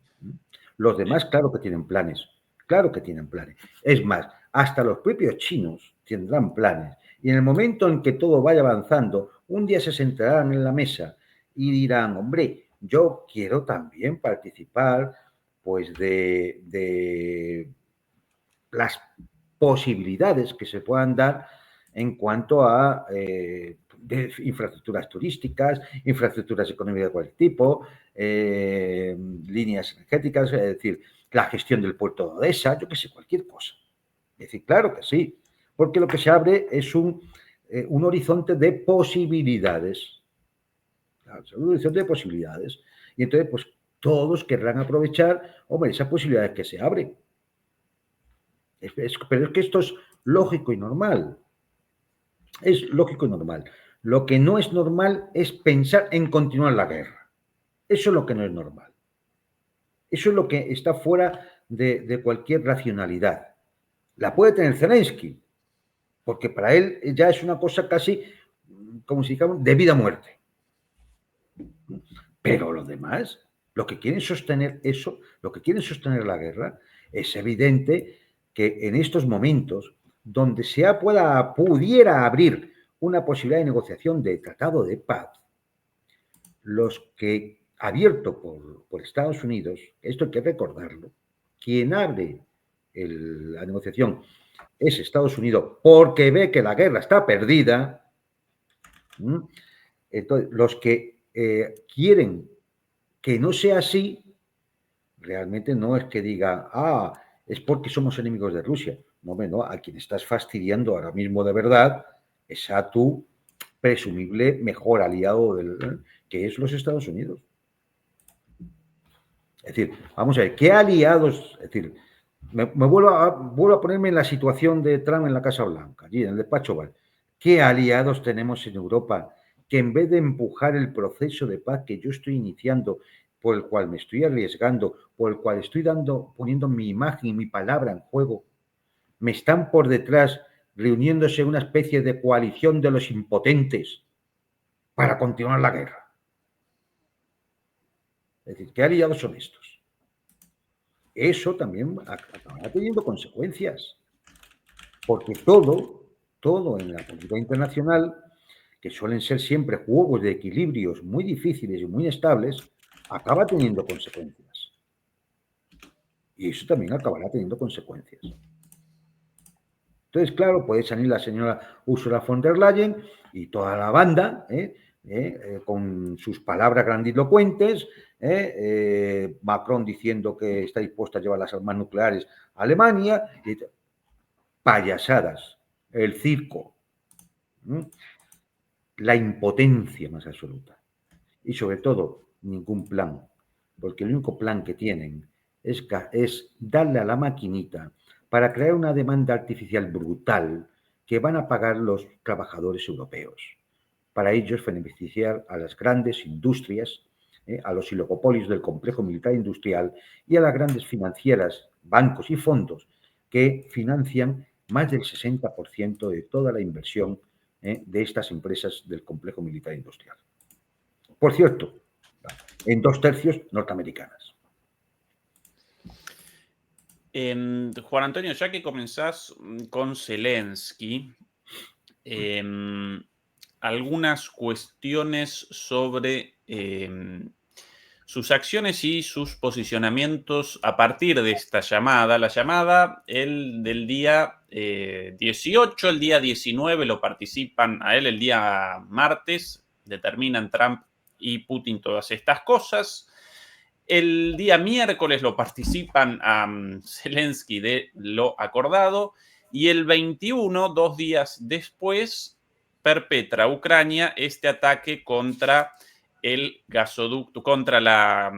Los demás, claro que tienen planes. Claro que tienen planes. Es más, hasta los propios chinos tendrán planes. Y en el momento en que todo vaya avanzando, un día se sentarán en la mesa y dirán, hombre, yo quiero también participar pues de las posibilidades que se puedan dar en cuanto a de infraestructuras turísticas, infraestructuras económicas de cualquier tipo, líneas energéticas, es decir, la gestión del puerto de Odessa, yo qué sé, cualquier cosa. Es decir, claro que sí, porque lo que se abre es un horizonte de posibilidades. Claro, un horizonte de posibilidades. Y entonces, pues, todos querrán aprovechar, hombre, esas posibilidades que se abren. Pero es que esto es lógico y normal. Es lógico y normal. Lo que no es normal es pensar en continuar la guerra. Eso es lo que no es normal. Eso es lo que está fuera de cualquier racionalidad. La puede tener Zelensky, porque para él ya es una cosa casi, como si dijéramos, de vida o muerte. Pero los demás, lo que quieren sostener eso, lo que quieren sostener la guerra, es evidente que en estos momentos, donde pudiera abrir una posibilidad de negociación de tratado de paz, los que, abierto por Estados Unidos, esto hay que recordarlo, quien abre la negociación es Estados Unidos, porque ve que la guerra está perdida. Entonces, los que quieren que no sea así, realmente no es que diga, es porque somos enemigos de Rusia. No, a quien estás fastidiando ahora mismo de verdad es a tu presumible mejor aliado, que es los Estados Unidos. Es decir, vamos a ver, ¿qué aliados? Es decir, me vuelvo a ponerme en la situación de Trump en la Casa Blanca, allí en el despacho Oval. ¿Qué aliados tenemos en Europa que, en vez de empujar el proceso de paz que yo estoy iniciando, por el cual me estoy arriesgando, por el cual estoy poniendo mi imagen y mi palabra en juego, me están por detrás reuniéndose en una especie de coalición de los impotentes para continuar la guerra? Es decir, ¿qué aliados son estos? Eso también acabará teniendo consecuencias. Porque todo en la política internacional, que suelen ser siempre juegos de equilibrios muy difíciles y muy inestables, acaba teniendo consecuencias. Y eso también acabará teniendo consecuencias. Entonces, claro, puede salir la señora Ursula von der Leyen y toda la banda, con sus palabras grandilocuentes, Macron diciendo que está dispuesto a llevar las armas nucleares a Alemania, payasadas, el circo, la impotencia más absoluta y sobre todo ningún plan, porque el único plan que tienen es darle a la maquinita para crear una demanda artificial brutal que van a pagar los trabajadores europeos. Para ellos beneficiar a las grandes industrias, a los oligopolios del complejo militar industrial y a las grandes financieras, bancos y fondos que financian más del 60% de toda la inversión de estas empresas del complejo militar industrial. Por cierto, en 2/3 norteamericanas. Juan Antonio, ya que comenzás con Zelensky, algunas cuestiones sobre sus acciones y sus posicionamientos a partir de esta llamada. La llamada, del día 18, el día 19 lo participan a él, el día martes determinan Trump y Putin todas estas cosas. El día miércoles lo participan a Zelensky de lo acordado y el 21, 2 días después, perpetra Ucrania este ataque contra el gasoducto, contra la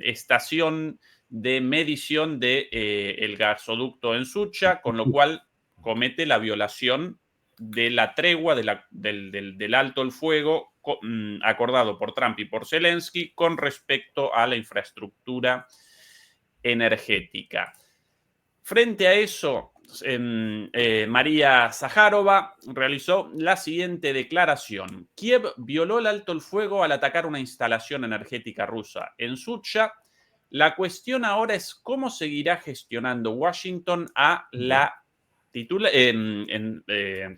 estación de medición del gasoducto en Sucha, con lo cual comete la violación de la tregua del alto el fuego acordado por Trump y por Zelensky con respecto a la infraestructura energética. Frente a eso, María Zaharova realizó la siguiente declaración. Kiev violó el alto el fuego al atacar una instalación energética rusa en Sucha. La cuestión ahora es cómo seguirá gestionando Washington a la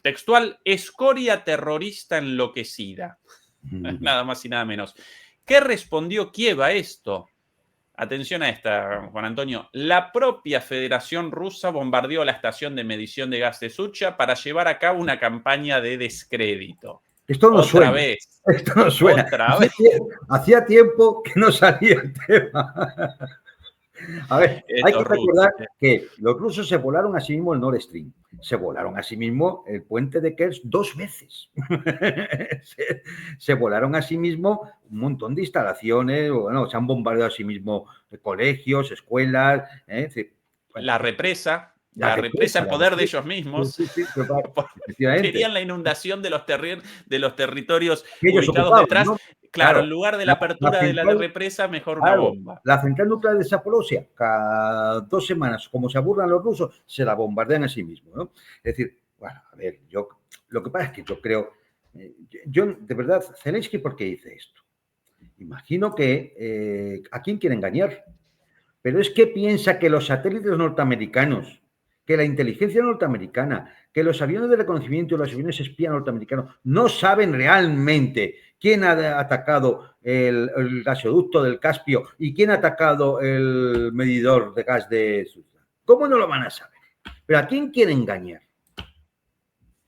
textual escoria terrorista enloquecida. Nada más y nada menos. ¿Qué respondió Kiev a esto? Atención a esta, Juan Antonio. La propia Federación Rusa bombardeó la estación de medición de gas de Sucha para llevar a cabo una campaña de descrédito. Esto no suena. Vez. Esto no suena. Otra vez. Hacía tiempo que no salía el tema. A ver, hay que recordar que los rusos se volaron a sí mismo el Nord Stream, se volaron a sí mismo el puente de Kerch 2 veces, se volaron a sí mismo un montón de instalaciones, bueno, se han bombardeado a sí mismo colegios, escuelas, la represa. La represa en poder de ellos mismos. Querían la inundación de los territorios ubicados detrás. ¿No? Claro, en lugar de la apertura de la represa, mejor una bomba. La central nuclear de Zaporozhia, cada 2 semanas, como se aburran los rusos, se la bombardean a sí mismos, ¿no? Es decir, bueno, a ver, lo que pasa es que yo creo, de verdad, Zelensky, ¿por qué dice esto? Imagino que ¿a quién quiere engañar? Pero es que piensa que los satélites norteamericanos, que la inteligencia norteamericana, que los aviones de reconocimiento y los aviones espía norteamericanos no saben realmente quién ha atacado el gasoducto del Caspio y quién ha atacado el medidor de gas de Sucha. ¿Cómo no lo van a saber? ¿Pero a quién quiere engañar?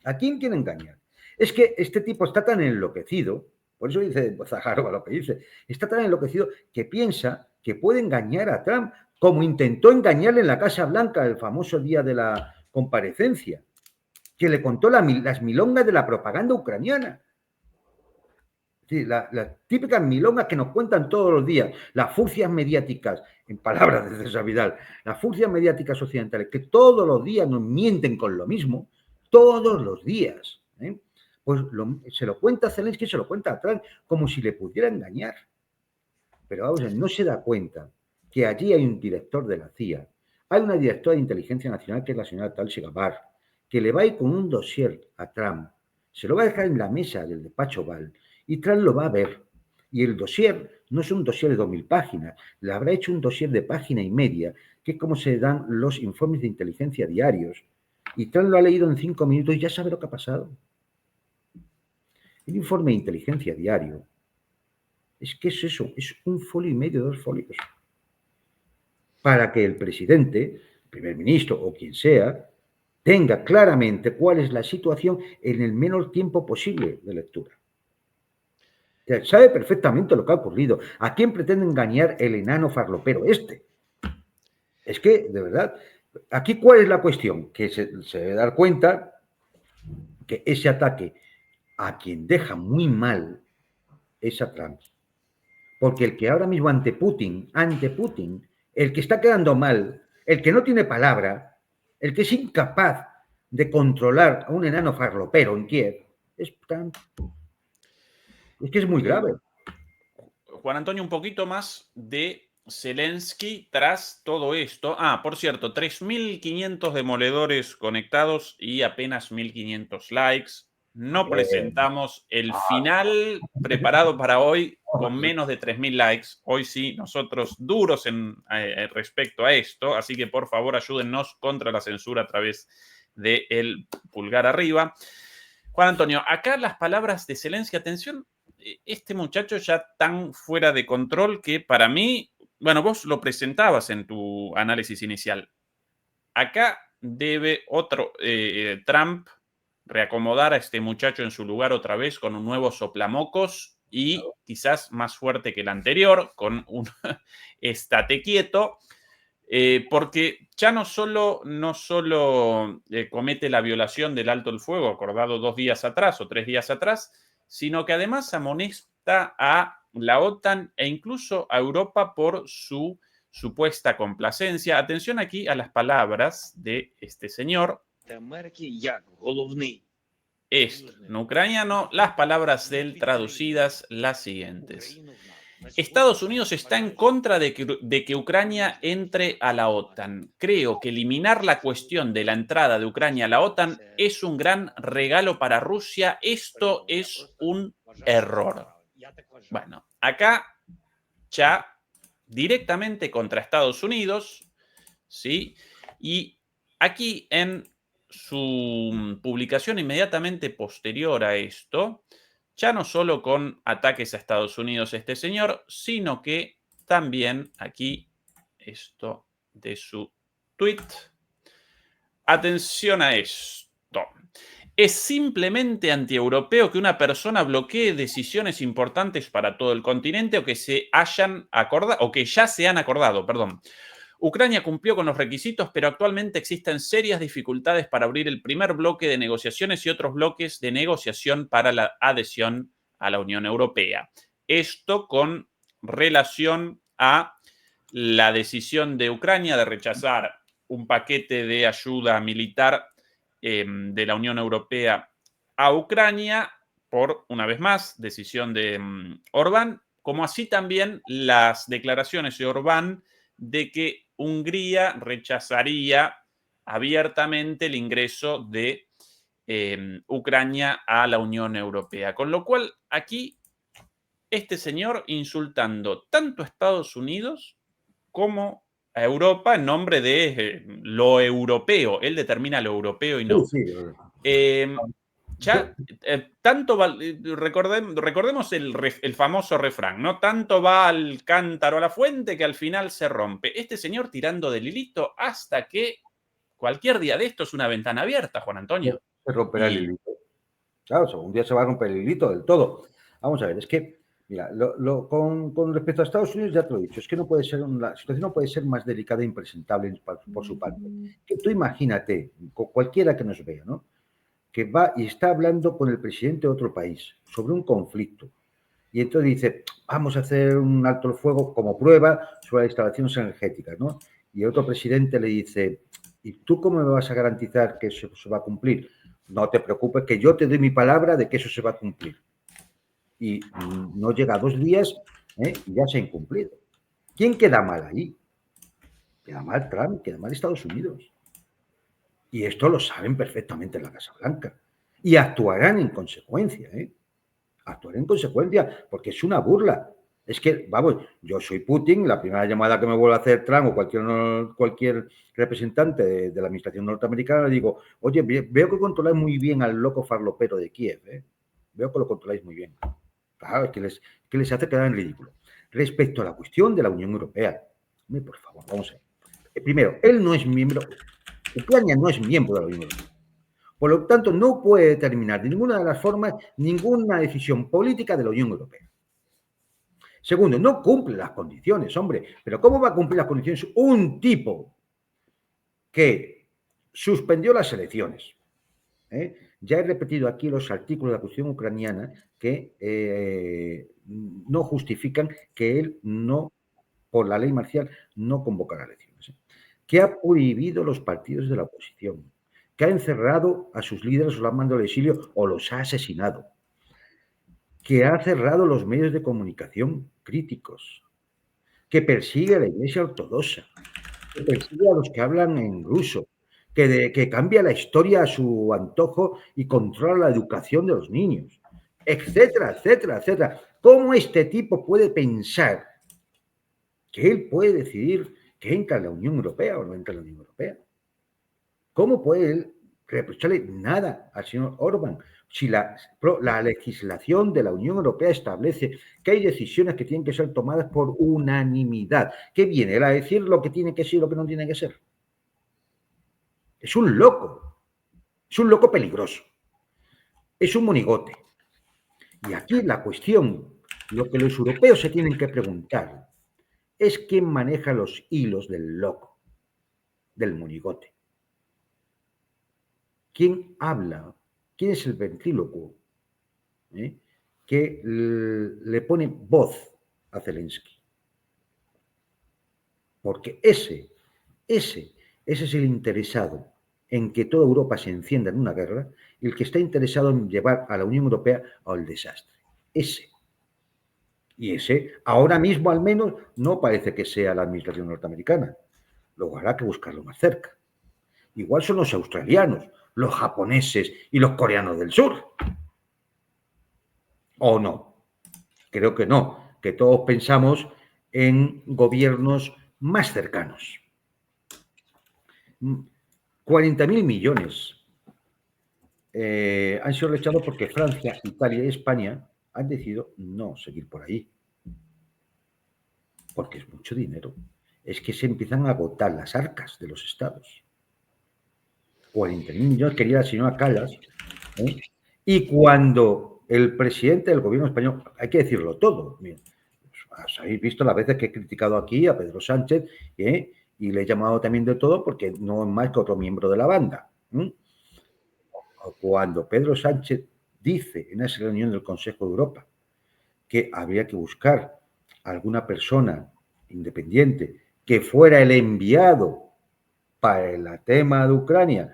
¿A quién quiere engañar? Es que este tipo está tan enloquecido, por eso dice Zaharova lo que dice, está tan enloquecido que piensa que puede engañar a Trump, como intentó engañarle en la Casa Blanca el famoso día de la comparecencia, que le contó las milongas de la propaganda ucraniana. Sí, las típicas milongas que nos cuentan todos los días, las furcias mediáticas, en palabras de César Vidal, las furcias mediáticas occidentales, que todos los días nos mienten con lo mismo, todos los días. Pues se lo cuenta Zelensky, se lo cuenta a Trump, como si le pudiera engañar. Pero vamos, no se da cuenta que allí hay un director de la CIA, hay una directora de inteligencia nacional que es la señora Tulsi Gabbard, que le va a ir con un dossier a Trump, se lo va a dejar en la mesa del despacho Oval y Trump lo va a ver. Y el dossier no es un dossier de 2000 páginas, le habrá hecho un dossier de 1,5 páginas, que es como se dan los informes de inteligencia diarios, Y Trump lo ha leído en 5 minutos y ya sabe lo que ha pasado. El informe de inteligencia diario es que es eso, es 1,5 folios, 2 folios. Para que el presidente, el primer ministro o quien sea, tenga claramente cuál es la situación en el menor tiempo posible de lectura. O sea, sabe perfectamente lo que ha ocurrido. ¿A quién pretende engañar el enano farlopero este? Es que, de verdad, aquí ¿cuál es la cuestión? Que se debe dar cuenta que ese ataque a quien deja muy mal es a Trump. Porque el que ahora mismo ante Putin, el que está quedando mal, el que no tiene palabra, el que es incapaz de controlar a un enano farlopero en Kiev, es Trump. Es que es muy grave. Juan Antonio, un poquito más de Zelensky tras todo esto. Ah, por cierto, 3.500 demoledores conectados y apenas 1.500 likes. No presentamos el final preparado para hoy con menos de 3.000 likes. Hoy sí, nosotros duros respecto a esto, así que por favor ayúdennos contra la censura a través del pulgar arriba. Juan Antonio, acá las palabras de Zelensky, atención, este muchacho ya tan fuera de control que para mí, bueno, vos lo presentabas en tu análisis inicial. Acá debe otro Trump reacomodar a este muchacho en su lugar otra vez con un nuevo soplamocos y quizás más fuerte que el anterior, con un estate quieto, porque ya no solo comete la violación del alto el fuego acordado 2 días atrás o 3 días atrás, sino que además amonesta a la OTAN e incluso a Europa por su supuesta complacencia. Atención aquí a las palabras de este señor. Es en ucraniano, las palabras de él traducidas las siguientes. Estados Unidos está en contra de que Ucrania entre a la OTAN. Creo que eliminar la cuestión de la entrada de Ucrania a la OTAN es un gran regalo para Rusia. Esto es un error. Bueno, acá ya directamente contra Estados Unidos, ¿sí? Y aquí en su publicación inmediatamente posterior a esto, ya no solo con ataques a Estados Unidos este señor, sino que también aquí, esto de su tweet. Atención a esto. Es simplemente antieuropeo que una persona bloquee decisiones importantes para todo el continente o que se hayan acordado, o que ya se han acordado, perdón. Ucrania cumplió con los requisitos, pero actualmente existen serias dificultades para abrir el primer bloque de negociaciones y otros bloques de negociación para la adhesión a la Unión Europea. Esto con relación a la decisión de Ucrania de rechazar un paquete de ayuda militar de la Unión Europea a Ucrania por, una vez más, decisión de Orbán, como así también las declaraciones de Orbán de que Hungría rechazaría abiertamente el ingreso de Ucrania a la Unión Europea. Con lo cual, aquí, este señor insultando tanto a Estados Unidos como a Europa en nombre de lo europeo. Él determina lo europeo y no. Sí. Recordemos el famoso refrán, ¿no? Tanto va al cántaro a la fuente que al final se rompe. Este señor tirando del hilito hasta que cualquier día de esto es una ventana abierta, Juan Antonio. Se romperá el hilito. Claro, un día se va a romper el hilito del todo. Vamos a ver, es que, mira, con respecto a Estados Unidos ya te lo he dicho, es que la situación no puede ser más delicada e impresentable por su parte. Que tú imagínate, cualquiera que nos vea, ¿no? Que va y está hablando con el presidente de otro país sobre un conflicto. Y entonces dice, vamos a hacer un alto el fuego como prueba sobre las instalaciones energéticas, ¿no? Y el otro presidente le dice, ¿y tú cómo me vas a garantizar que eso se va a cumplir? No te preocupes, que yo te doy mi palabra de que eso se va a cumplir. Y no llega a 2 días y ya se ha incumplido. ¿Quién queda mal ahí? Queda mal Trump, queda mal Estados Unidos. Y esto lo saben perfectamente en la Casa Blanca. Y actuarán en consecuencia, Actuarán en consecuencia, porque es una burla. Es que, vamos, yo soy Putin, la primera llamada que me vuelve a hacer Trump o cualquier representante de la administración norteamericana, le digo, oye, veo que controláis muy bien al loco farlopero de Kiev, ¿eh? Veo que lo controláis muy bien. Claro, es que les hace quedar en ridículo. Respecto a la cuestión de la Unión Europea, por favor, vamos a ver. Primero, él no es miembro, Ucrania no es miembro de la Unión Europea. Por lo tanto, no puede determinar de ninguna de las formas ninguna decisión política de la Unión Europea. Segundo, no cumple las condiciones, hombre. Pero ¿cómo va a cumplir las condiciones un tipo que suspendió las elecciones? Ya he repetido aquí los artículos de la cuestión ucraniana que no justifican que él no, por la ley marcial, no convocará elecciones. Que ha prohibido los partidos de la oposición, que ha encerrado a sus líderes o los ha mandado al exilio o los ha asesinado, que ha cerrado los medios de comunicación críticos, que persigue a la Iglesia Ortodoxa, que persigue a los que hablan en ruso, que cambia la historia a su antojo y controla la educación de los niños, etcétera, etcétera, etcétera. ¿Cómo este tipo puede pensar que él puede decidir que entra en la Unión Europea o no entra en la Unión Europea? ¿Cómo puede él reprocharle nada al señor Orbán si la legislación de la Unión Europea establece que hay decisiones que tienen que ser tomadas por unanimidad? ¿Qué viene él a decir lo que tiene que ser y lo que no tiene que ser? Es un loco peligroso, es un monigote. Y aquí la cuestión, lo que los europeos se tienen que preguntar es quién maneja los hilos del loco, del monigote. ¿Quién habla? ¿Quién es el ventrílocuo que le pone voz a Zelensky? Porque ese es el interesado en que toda Europa se encienda en una guerra y el que está interesado en llevar a la Unión Europea al desastre. Ese. Y ese, ahora mismo al menos, no parece que sea la administración norteamericana. Luego habrá que buscarlo más cerca. Igual son los australianos, los japoneses y los coreanos del sur. ¿O no? Creo que no, que todos pensamos en gobiernos más cercanos. 40.000 millones han sido rechazados porque Francia, Italia y España han decidido no seguir por ahí. Porque es mucho dinero. Es que se empiezan a agotar las arcas de los estados. 40.000 millones quería la señora Callas. Y cuando el presidente del gobierno español, hay que decirlo todo, habéis visto las veces que he criticado aquí a Pedro Sánchez y le he llamado también de todo porque no es más que otro miembro de la banda. Cuando Pedro Sánchez dice en esa reunión del Consejo de Europa que habría que buscar alguna persona independiente que fuera el enviado para el tema de Ucrania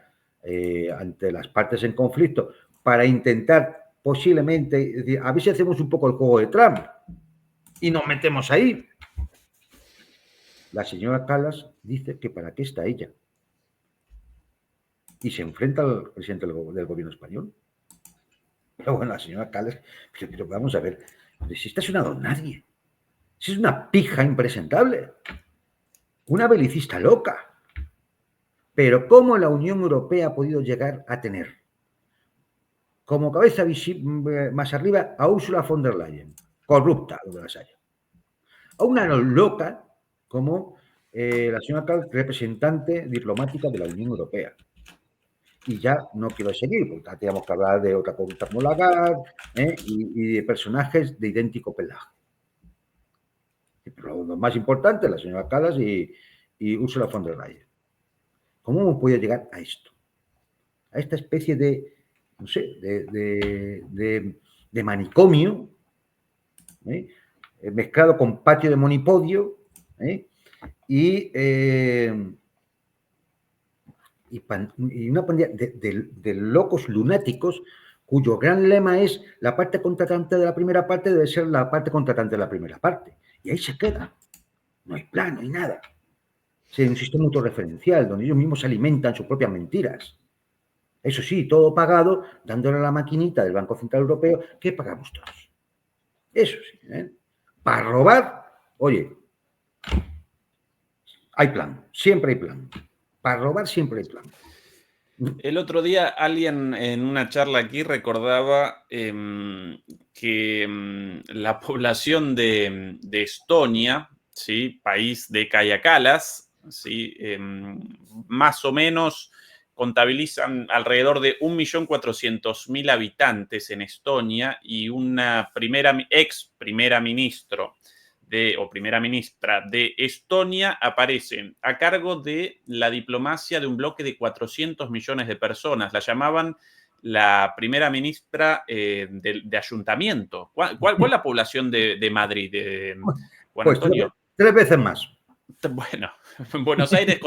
ante las partes en conflicto, para intentar posiblemente, a ver si hacemos un poco el juego de Trump y nos metemos ahí. La señora Callas dice que para qué está ella. Y se enfrenta al presidente del gobierno español. Pero bueno, la señora Callas, pero vamos a ver, si esta es una don nadie, si es una pija impresentable, una belicista loca. Pero ¿cómo la Unión Europea ha podido llegar a tener como cabeza más arriba a Ursula von der Leyen, corrupta, donde las haya? A una loca como la señora Callas, representante diplomática de la Unión Europea. Y ya no quiero seguir, porque ya teníamos que hablar de otra corrupta como Lagarde y de personajes de idéntico pelaje. Pero lo más importante, la señora Callas y Ursula von der Leyen. ¿Cómo hemos podido llegar a esto? A esta especie de, no sé, de manicomio, mezclado con patio de monipodio, y una pandilla de locos lunáticos cuyo gran lema es la parte contratante de la primera parte debe ser la parte contratante de la primera parte. Y ahí se queda. No hay plan, no hay nada. Es un sistema autorreferencial donde ellos mismos alimentan sus propias mentiras. Eso sí, todo pagado, dándole a la maquinita del Banco Central Europeo que pagamos todos. Eso sí, Para robar, oye, hay plan, siempre hay plan. Para robar siempre hay plan. El otro día alguien en una charla aquí recordaba que la población de Estonia, ¿sí? País de Kaja Kallas, ¿sí? Más o menos contabilizan alrededor de 1.400.000 habitantes en Estonia y una ex primera ministro o primera ministra de Estonia aparece a cargo de la diplomacia de un bloque de 400 millones de personas. La llamaban la primera ministra de ayuntamiento. ¿Cuál es la población de Madrid, Juan Pues Antonio? 3 veces más. Bueno, Buenos Aires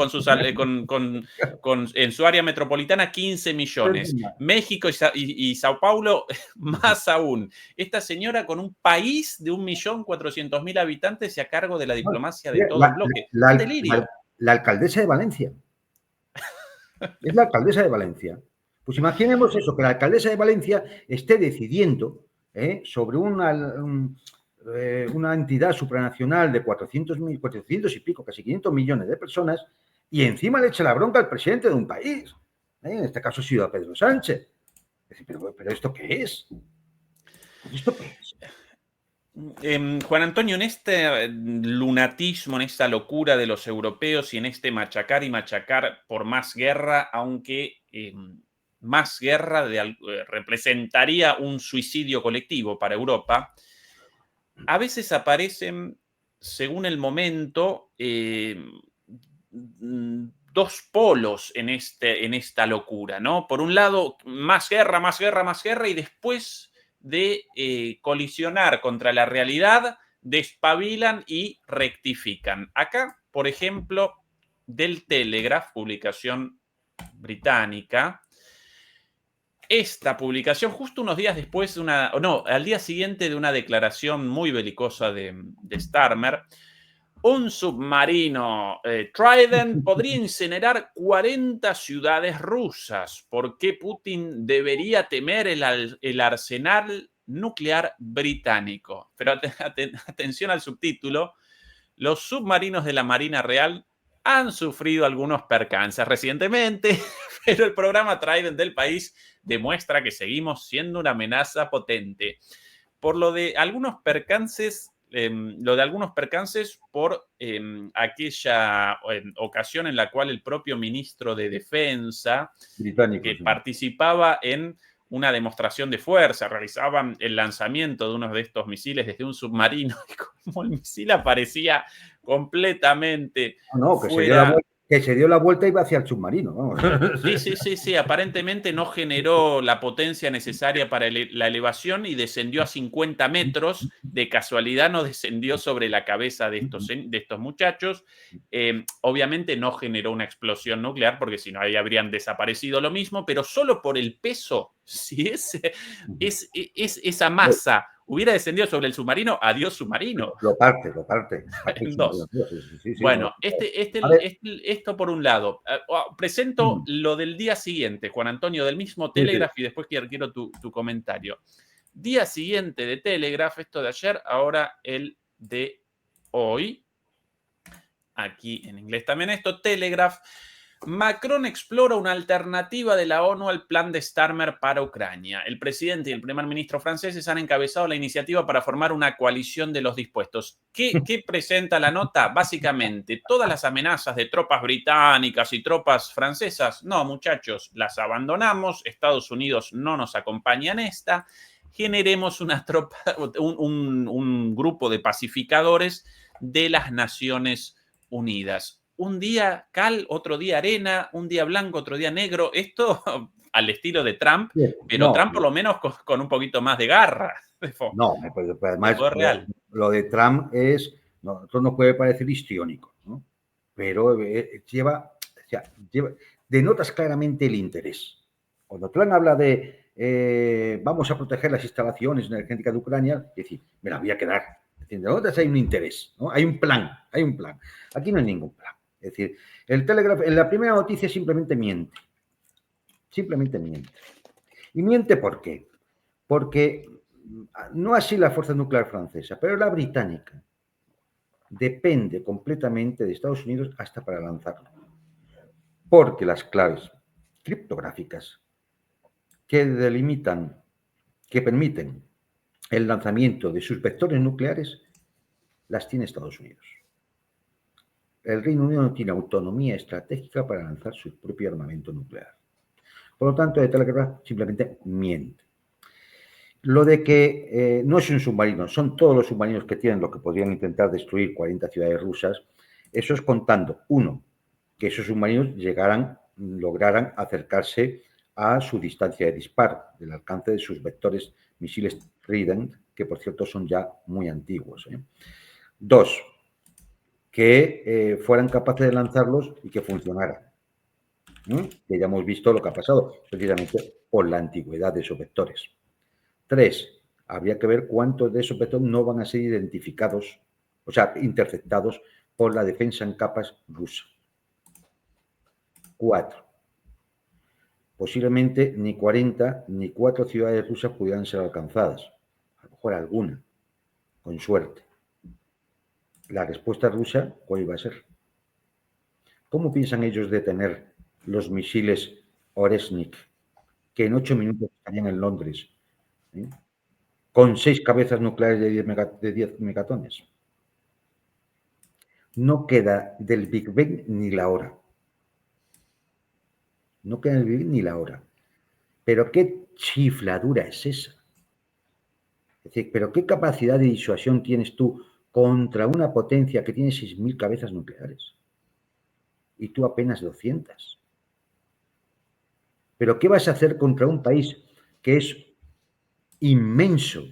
en su área metropolitana 15 millones. México y Sao Paulo más aún. Esta señora con un país de 1.400.000 habitantes y a cargo de la diplomacia de todo el bloque. Un delirio. La alcaldesa de Valencia. Es la alcaldesa de Valencia. Pues imaginemos eso, que la alcaldesa de Valencia esté decidiendo sobre una entidad supranacional de 400 y pico, casi 500 millones de personas, y encima le echa la bronca al presidente de un país. En este caso ha sido a Pedro Sánchez. Pero ¿esto qué es? ¿Esto qué es? Juan Antonio, en este lunatismo, en esta locura de los europeos y en este machacar y machacar por más guerra, aunque más guerra representaría un suicidio colectivo para Europa, a veces aparecen, según el momento, dos polos en esta locura, ¿no? Por un lado, más guerra, más guerra, más guerra, y después de colisionar contra la realidad, despabilan y rectifican. Acá, por ejemplo, del Telegraph, publicación británica, esta publicación, justo unos días después, al día siguiente de una declaración muy belicosa de Starmer, un submarino Trident podría incinerar 40 ciudades rusas. ¿Por qué Putin debería temer el arsenal nuclear británico? Pero atención al subtítulo. Los submarinos de la Marina Real han sufrido algunos percances recientemente, pero el programa Trident del país demuestra que seguimos siendo una amenaza potente. Por lo de algunos percances por aquella ocasión en la cual el propio ministro de Defensa, que participaba en una demostración de fuerza, realizaban el lanzamiento de uno de estos misiles desde un submarino y como el misil aparecía completamente fuera... Que se dio la vuelta y iba hacia el submarino. Vamos. Sí. Aparentemente no generó la potencia necesaria para la elevación y descendió a 50 metros. De casualidad no descendió sobre la cabeza de estos muchachos. Obviamente no generó una explosión nuclear porque si no ahí habrían desaparecido lo mismo, pero solo por el peso, si esa masa hubiera descendido sobre el submarino, adiós submarino. Lo parte. En dos. Sí, bueno, esto por un lado. Presento lo del día siguiente, Juan Antonio, del mismo Telegraph, y después quiero tu comentario. Día siguiente de Telegraph, esto de ayer, ahora el de hoy. Aquí en inglés también esto, Telegraph. Macron explora una alternativa de la ONU al plan de Starmer para Ucrania. El presidente y el primer ministro franceses han encabezado la iniciativa para formar una coalición de los dispuestos. ¿Qué presenta la nota? Básicamente, todas las amenazas de tropas británicas y tropas francesas, no, muchachos, las abandonamos. Estados Unidos no nos acompaña en esta. Generemos un grupo de pacificadores de las Naciones Unidas. Un día cal, otro día arena, un día blanco, otro día negro. Esto al estilo de Trump, pero Trump por lo menos con un poquito más de garra. No, pues además lo de Trump nosotros nos puede parecer histriónico, ¿no? Pero denotas claramente el interés. Cuando Trump habla de vamos a proteger las instalaciones energéticas de Ucrania, es decir, me las voy a quedar. Denotas hay un interés, ¿no? Hay un plan. Aquí no hay ningún plan. Es decir, el Telegraph en la primera noticia simplemente miente. ¿Y miente por qué? Porque no así la fuerza nuclear francesa, pero la británica depende completamente de Estados Unidos hasta para lanzarlo. Porque las claves criptográficas que delimitan, que permiten el lanzamiento de sus vectores nucleares, las tiene Estados Unidos. El Reino Unido no tiene autonomía estratégica para lanzar su propio armamento nuclear. Por lo tanto, The Telegraph simplemente miente. Lo de que no es un submarino, son todos los submarinos que tienen lo que podrían intentar destruir 40 ciudades rusas, eso es contando, uno, que esos submarinos lograran acercarse a su distancia de disparo, del alcance de sus vectores misiles Trident, que por cierto son ya muy antiguos. Dos, que fueran capaces de lanzarlos y que funcionaran. Que ya hemos visto lo que ha pasado, precisamente por la antigüedad de esos vectores. 3. Habría que ver cuántos de esos vectores no van a ser identificados, o sea, interceptados por la defensa en capas rusa. 4. Posiblemente ni 40 ni 4 ciudades rusas pudieran ser alcanzadas. A lo mejor alguna, con suerte. La respuesta rusa, ¿cuál iba a ser? ¿Cómo piensan ellos detener los misiles Oresnik, que en 8 minutos estarían en Londres, con 6 cabezas nucleares de 10 megatones? No queda del Big Bang ni la hora. No queda del Big Bang ni la hora. Pero qué chifladura es esa. Es decir, pero qué capacidad de disuasión tienes tú contra una potencia que tiene 6.000 cabezas nucleares y tú apenas 200. Pero ¿qué vas a hacer contra un país que es inmenso,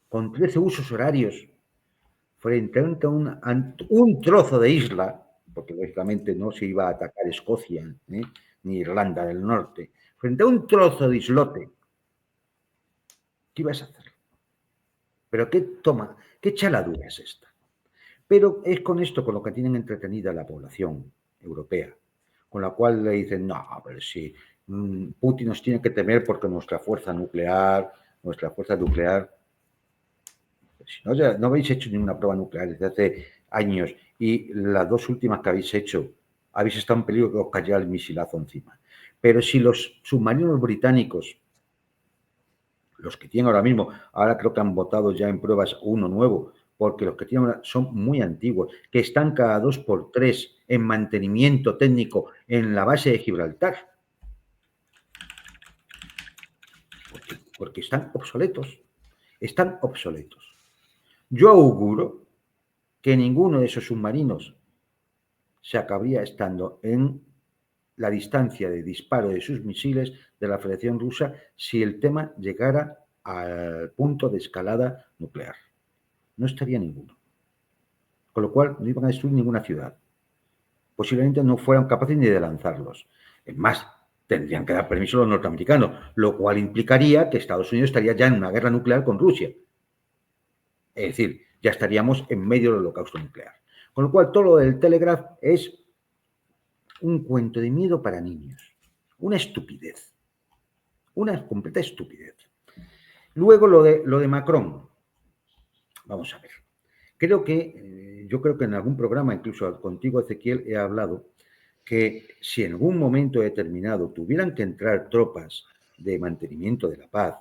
con 13 usos horarios, frente a un trozo de isla, porque lógicamente no se iba a atacar Escocia ni Irlanda del Norte, frente a un trozo de islote? ¿Qué ibas a hacer? Pero qué chaladura es esta. Pero es con esto con lo que tienen entretenida la población europea, con la cual le dicen, no, pero si Putin nos tiene que temer porque nuestra fuerza nuclear, si no habéis hecho ninguna prueba nuclear desde hace años y las 2 últimas que habéis hecho, habéis estado en peligro que os cayera el misilazo encima. Pero si los submarinos británicos, los que tienen ahora mismo, ahora creo que han votado ya en pruebas uno nuevo, porque los que tienen ahora son muy antiguos, que están cada 2 por 3 en mantenimiento técnico en la base de Gibraltar, porque están obsoletos. Yo auguro que ninguno de esos submarinos se acabaría estando en la distancia de disparo de sus misiles de la Federación Rusa si el tema llegara al punto de escalada nuclear. No estaría ninguno. Con lo cual no iban a destruir ninguna ciudad. Posiblemente no fueran capaces ni de lanzarlos. Es más, tendrían que dar permiso a los norteamericanos, lo cual implicaría que Estados Unidos estaría ya en una guerra nuclear con Rusia. Es decir, ya estaríamos en medio del holocausto nuclear. Con lo cual, todo lo del Telegraph es un cuento de miedo para niños. Una estupidez. Una completa estupidez. Luego lo de Macron. Vamos a ver. Yo creo que en algún programa, incluso contigo, Ezequiel, he hablado que si en algún momento determinado tuvieran que entrar tropas de mantenimiento de la paz,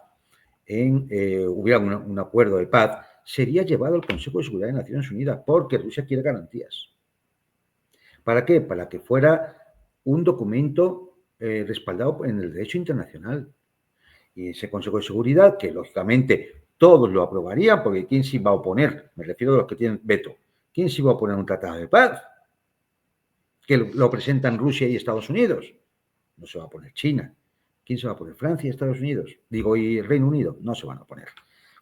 hubiera un acuerdo de paz, sería llevado al Consejo de Seguridad de Naciones Unidas, porque Rusia quiere garantías. ¿Para qué? Para que fuera un documento respaldado en el derecho internacional. Y ese Consejo de Seguridad, que lógicamente todos lo aprobarían, porque ¿quién se iba a oponer? Me refiero a los que tienen veto. ¿Quién se iba a oponer a un tratado de paz? Que lo presentan Rusia y Estados Unidos. No se va a oponer China. ¿Quién se va a oponer? Francia y Estados Unidos. Y Reino Unido. No se van a oponer.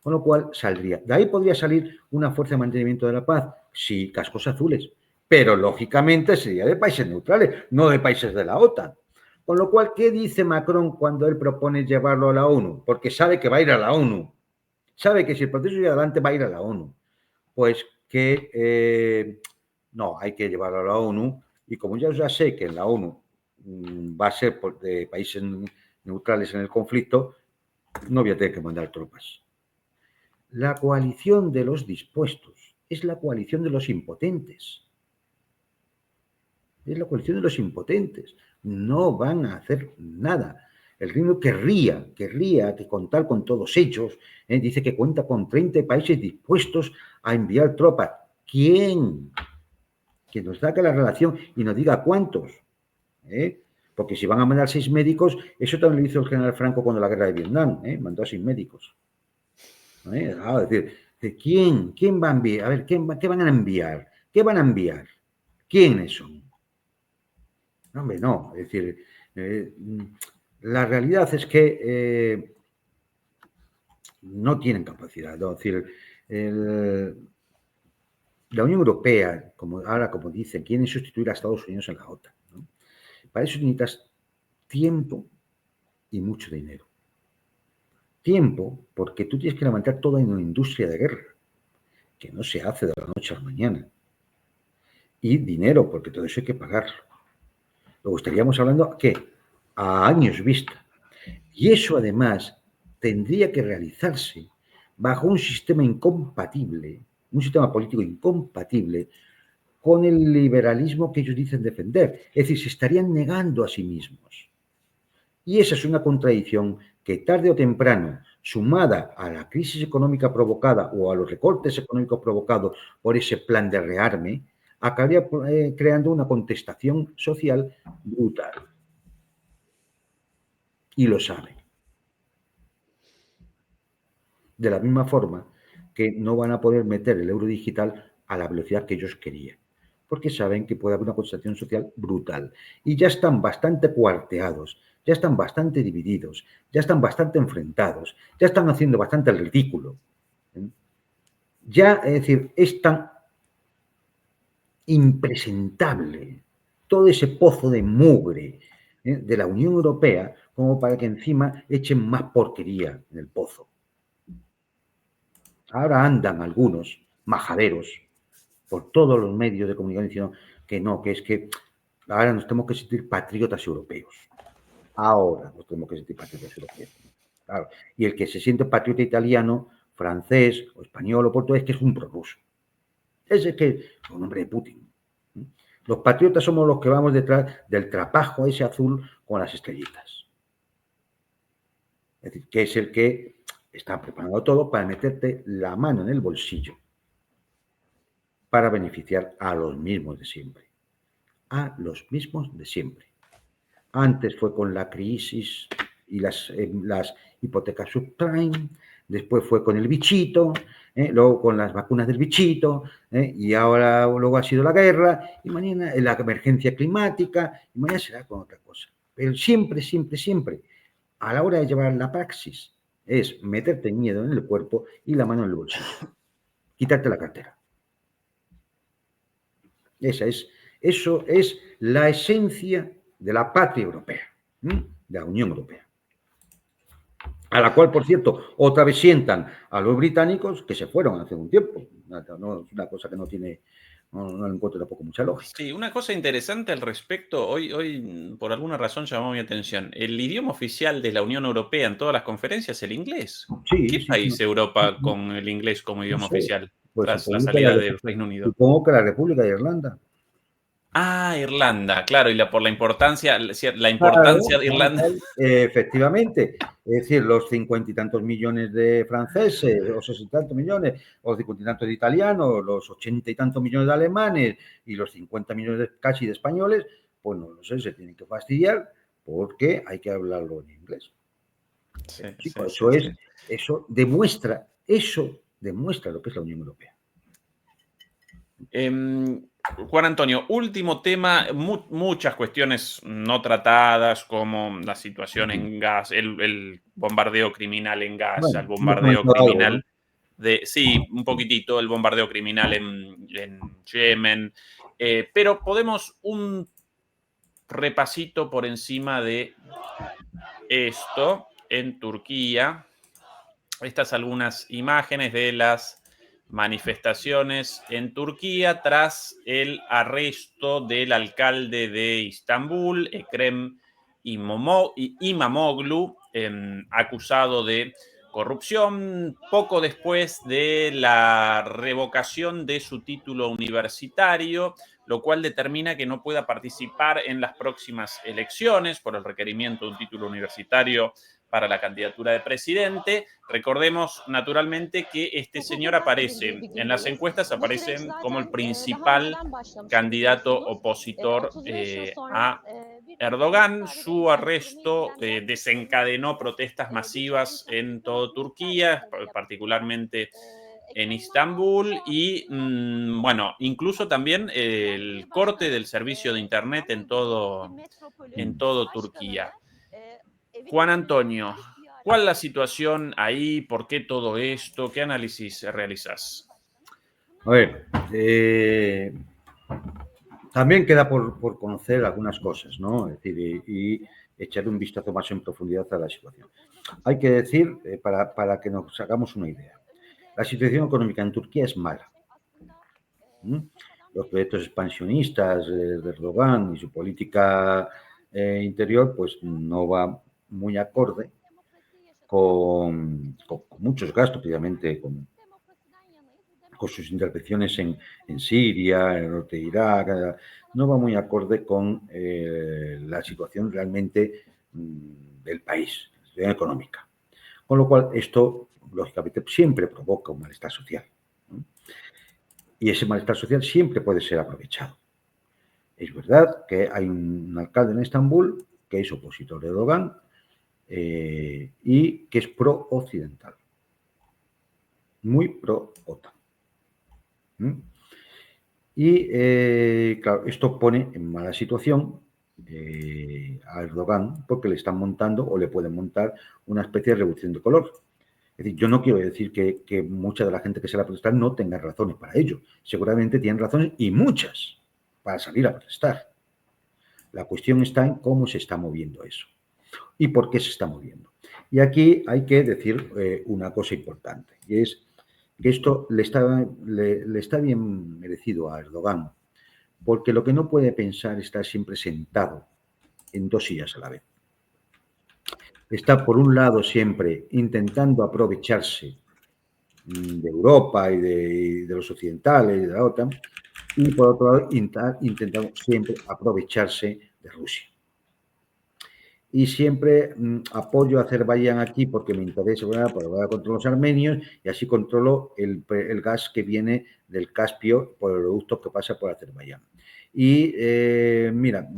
Con lo cual saldría. De ahí podría salir una fuerza de mantenimiento de la paz. Sí, cascos azules. Pero lógicamente sería de países neutrales, no de países de la OTAN. Con lo cual, ¿qué dice Macron cuando él propone llevarlo a la ONU? Porque sabe que va a ir a la ONU. Sabe que si el proceso sigue adelante va a ir a la ONU. Pues que no, hay que llevarlo a la ONU. Y como ya sé que en la ONU va a ser de países neutrales en el conflicto, no voy a tener que mandar tropas. La coalición de los dispuestos es la coalición de los impotentes. Es la coalición de los impotentes. No van a hacer nada. El Reino querría que contar con todos ellos. Dice que cuenta con 30 países dispuestos a enviar tropas. ¿Quién? Que nos saque la relación y nos diga cuántos. Porque si van a mandar 6 médicos, eso también lo hizo el general Franco cuando la guerra de Vietnam. Mandó a 6 médicos. Es decir, ¿quién va a enviar? A ver, ¿qué van a enviar? ¿Qué van a enviar? ¿Quiénes son? No, hombre, no. Es decir, la realidad es que no tienen capacidad. ¿No? Es decir, la Unión Europea, como dicen, quieren sustituir a Estados Unidos en la OTAN. ¿No? Para eso necesitas tiempo y mucho dinero. Tiempo, porque tú tienes que levantar toda una industria de guerra, que no se hace de la noche a la mañana. Y dinero, porque todo eso hay que pagarlo. Luego estaríamos hablando, ¿qué? A años vista. Y eso, además, tendría que realizarse bajo un sistema incompatible, un sistema político incompatible con el liberalismo que ellos dicen defender. Es decir, se estarían negando a sí mismos. Y esa es una contradicción que tarde o temprano, sumada a la crisis económica provocada o a los recortes económicos provocados por ese plan de rearme, acabaría creando una contestación social brutal. Y lo saben. De la misma forma que no van a poder meter el euro digital a la velocidad que ellos querían, porque saben que puede haber una contestación social brutal. Y ya están bastante cuarteados, ya están bastante divididos, ya están bastante enfrentados, ya están haciendo bastante el ridículo. Ya, es decir, es tan impresentable todo ese pozo de mugre de la Unión Europea como para que encima echen más porquería en el pozo. Ahora andan algunos majaderos por todos los medios de comunicación diciendo que no, que es que ahora nos tenemos que sentir patriotas europeos. Ahora nos tenemos que sentir patriotas europeos. Claro. Y el que se siente patriota italiano, francés, o español o portugués, que es un prorruso. Ese que es un hombre de Putin. Los patriotas somos los que vamos detrás del trapajo ese azul con las estrellitas. Es decir, que es el que está preparando todo para meterte la mano en el bolsillo para beneficiar a los mismos de siempre. A los mismos de siempre. Antes fue con la crisis y las hipotecas subprime, después fue con el bichito, luego con las vacunas del bichito, y ahora luego ha sido la guerra, y mañana la emergencia climática, y mañana será con otra cosa. Pero siempre, siempre, siempre, a la hora de llevar la praxis, es meterte miedo en el cuerpo y la mano en el bolsillo. Quitarte la cartera. Eso es la esencia de la patria europea, de la Unión Europea. A la cual, por cierto, otra vez sientan a los británicos que se fueron hace un tiempo. No, es una cosa que no le encuentro tampoco mucha lógica. Sí, una cosa interesante al respecto, hoy por alguna razón llamó mi atención. El idioma oficial de la Unión Europea en todas las conferencias es el inglés. Sí, ¿Qué sí, país sí. Europa con el inglés como idioma No sé, oficial pues tras la supongo salida del Reino Unido? Supongo que la República de Irlanda. Ah, Irlanda, claro, y por la importancia de Irlanda. Efectivamente. Es decir, los 50 y tantos millones de franceses, o 60 y tantos millones, o 50 y tantos de italianos, los 80 y tantos millones de alemanes y los 50 millones casi de españoles, pues no lo sé, se tienen que fastidiar porque hay que hablarlo en inglés. Sí, Chicos, sí. Eso demuestra lo que es la Unión Europea. Juan Antonio, último tema, muchas cuestiones no tratadas, como la situación en Gaza, el bombardeo criminal en Gaza, Bueno, el bombardeo algo, criminal ¿no? sí, un poquitito, el bombardeo criminal en Yemen, pero podemos un repasito por encima de esto en Turquía. Estas algunas imágenes de las manifestaciones en Turquía tras el arresto del alcalde de Istambul, Ekrem İmamoğlu, acusado de corrupción, poco después de la revocación de su título universitario, lo cual determina que no pueda participar en las próximas elecciones por el requerimiento de un título universitario para la candidatura de presidente. Recordemos, naturalmente, que este señor aparece en las encuestas, aparece como el principal candidato opositor a Erdogan. Su arresto desencadenó protestas masivas en toda Turquía, particularmente en Istambul, y bueno, incluso también el corte del servicio de internet en todo Turquía. Juan Antonio, ¿cuál es la situación ahí? ¿Por qué todo esto? ¿Qué análisis realizas? A ver, también queda por conocer algunas cosas, ¿no? Es decir, y echar un vistazo más en profundidad a la situación. Hay que decir, para que nos hagamos una idea, la situación económica en Turquía es mala. Los proyectos expansionistas de Erdogan y su política interior, pues no va muy acorde con muchos gastos, precisamente con sus intervenciones en Siria, en el norte de Irak, no va muy acorde con la situación realmente del país, la situación económica. Con lo cual, esto, lógicamente, siempre provoca un malestar social, ¿no? Y ese malestar social siempre puede ser aprovechado. Es verdad que hay un alcalde en Estambul que es opositor de Erdogan y que es pro-occidental, muy pro-OTAN. Y, claro, esto pone en mala situación a Erdogan porque le están montando o le pueden montar una especie de revolución de color. Es decir, yo no quiero decir que mucha de la gente que sale a protestar no tenga razones para ello. Seguramente tienen razones y muchas para salir a protestar. La cuestión está en cómo se está moviendo eso y por qué se está moviendo. Y aquí hay que decir una cosa importante, y es que esto le está bien merecido a Erdogan, porque lo que no puede pensar es estar siempre sentado en dos sillas a la vez. Está, por un lado, siempre intentando aprovecharse de Europa y de los occidentales, de la OTAN, y por otro lado, intentando siempre aprovecharse de Rusia. Y siempre apoyo a Azerbaiyán aquí porque me interesa, porque voy a controlar los armenios y así controlo el gas que viene del Caspio por el oleoducto que pasa por Azerbaiyán. Y mira,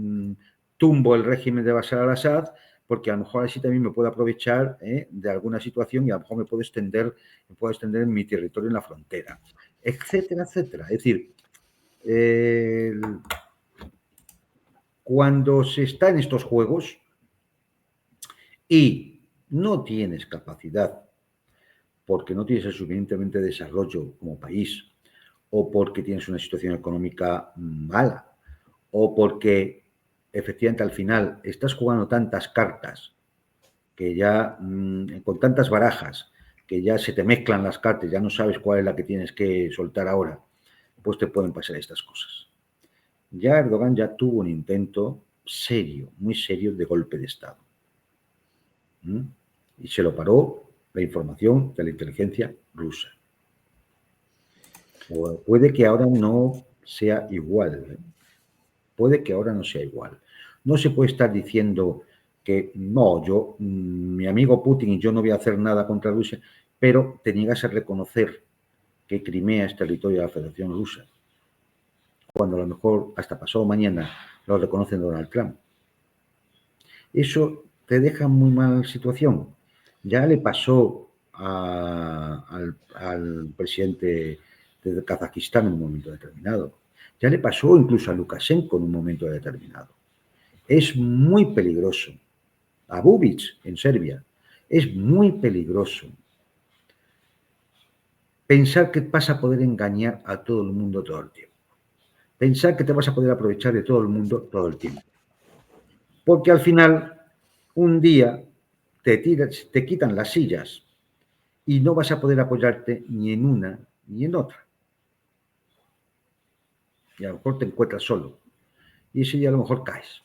tumbo el régimen de Bashar al-Assad porque a lo mejor así también me puedo aprovechar de alguna situación y a lo mejor me puedo extender en mi territorio en la frontera, etcétera, etcétera. Es decir, cuando se está en estos juegos y no tienes capacidad porque no tienes el suficientemente desarrollo como país, o porque tienes una situación económica mala, o porque efectivamente al final estás jugando tantas cartas que ya con tantas barajas que ya se te mezclan las cartas, ya no sabes cuál es la que tienes que soltar ahora, pues te pueden pasar estas cosas. Ya Erdogan ya tuvo un intento serio, muy serio, de golpe de Estado. Y se lo paró la información de la inteligencia rusa. Puede que ahora no sea igual. Puede que ahora no sea igual. No se puede estar diciendo que no, mi amigo Putin y yo no voy a hacer nada contra Rusia, pero te niegas a reconocer que Crimea es territorio de la Federación Rusa, cuando a lo mejor hasta pasado mañana lo reconoce Donald Trump. Eso te deja en muy mala situación. Ya le pasó al presidente de Kazajistán en un momento determinado. Ya le pasó incluso a Lukashenko en un momento determinado. Es muy peligroso. A Bubic en Serbia. Es muy peligroso pensar que vas a poder engañar a todo el mundo todo el tiempo. Pensar que te vas a poder aprovechar de todo el mundo todo el tiempo. Porque al final, un día te quitan las sillas y no vas a poder apoyarte ni en una ni en otra. Y a lo mejor te encuentras solo. Y ese día a lo mejor caes.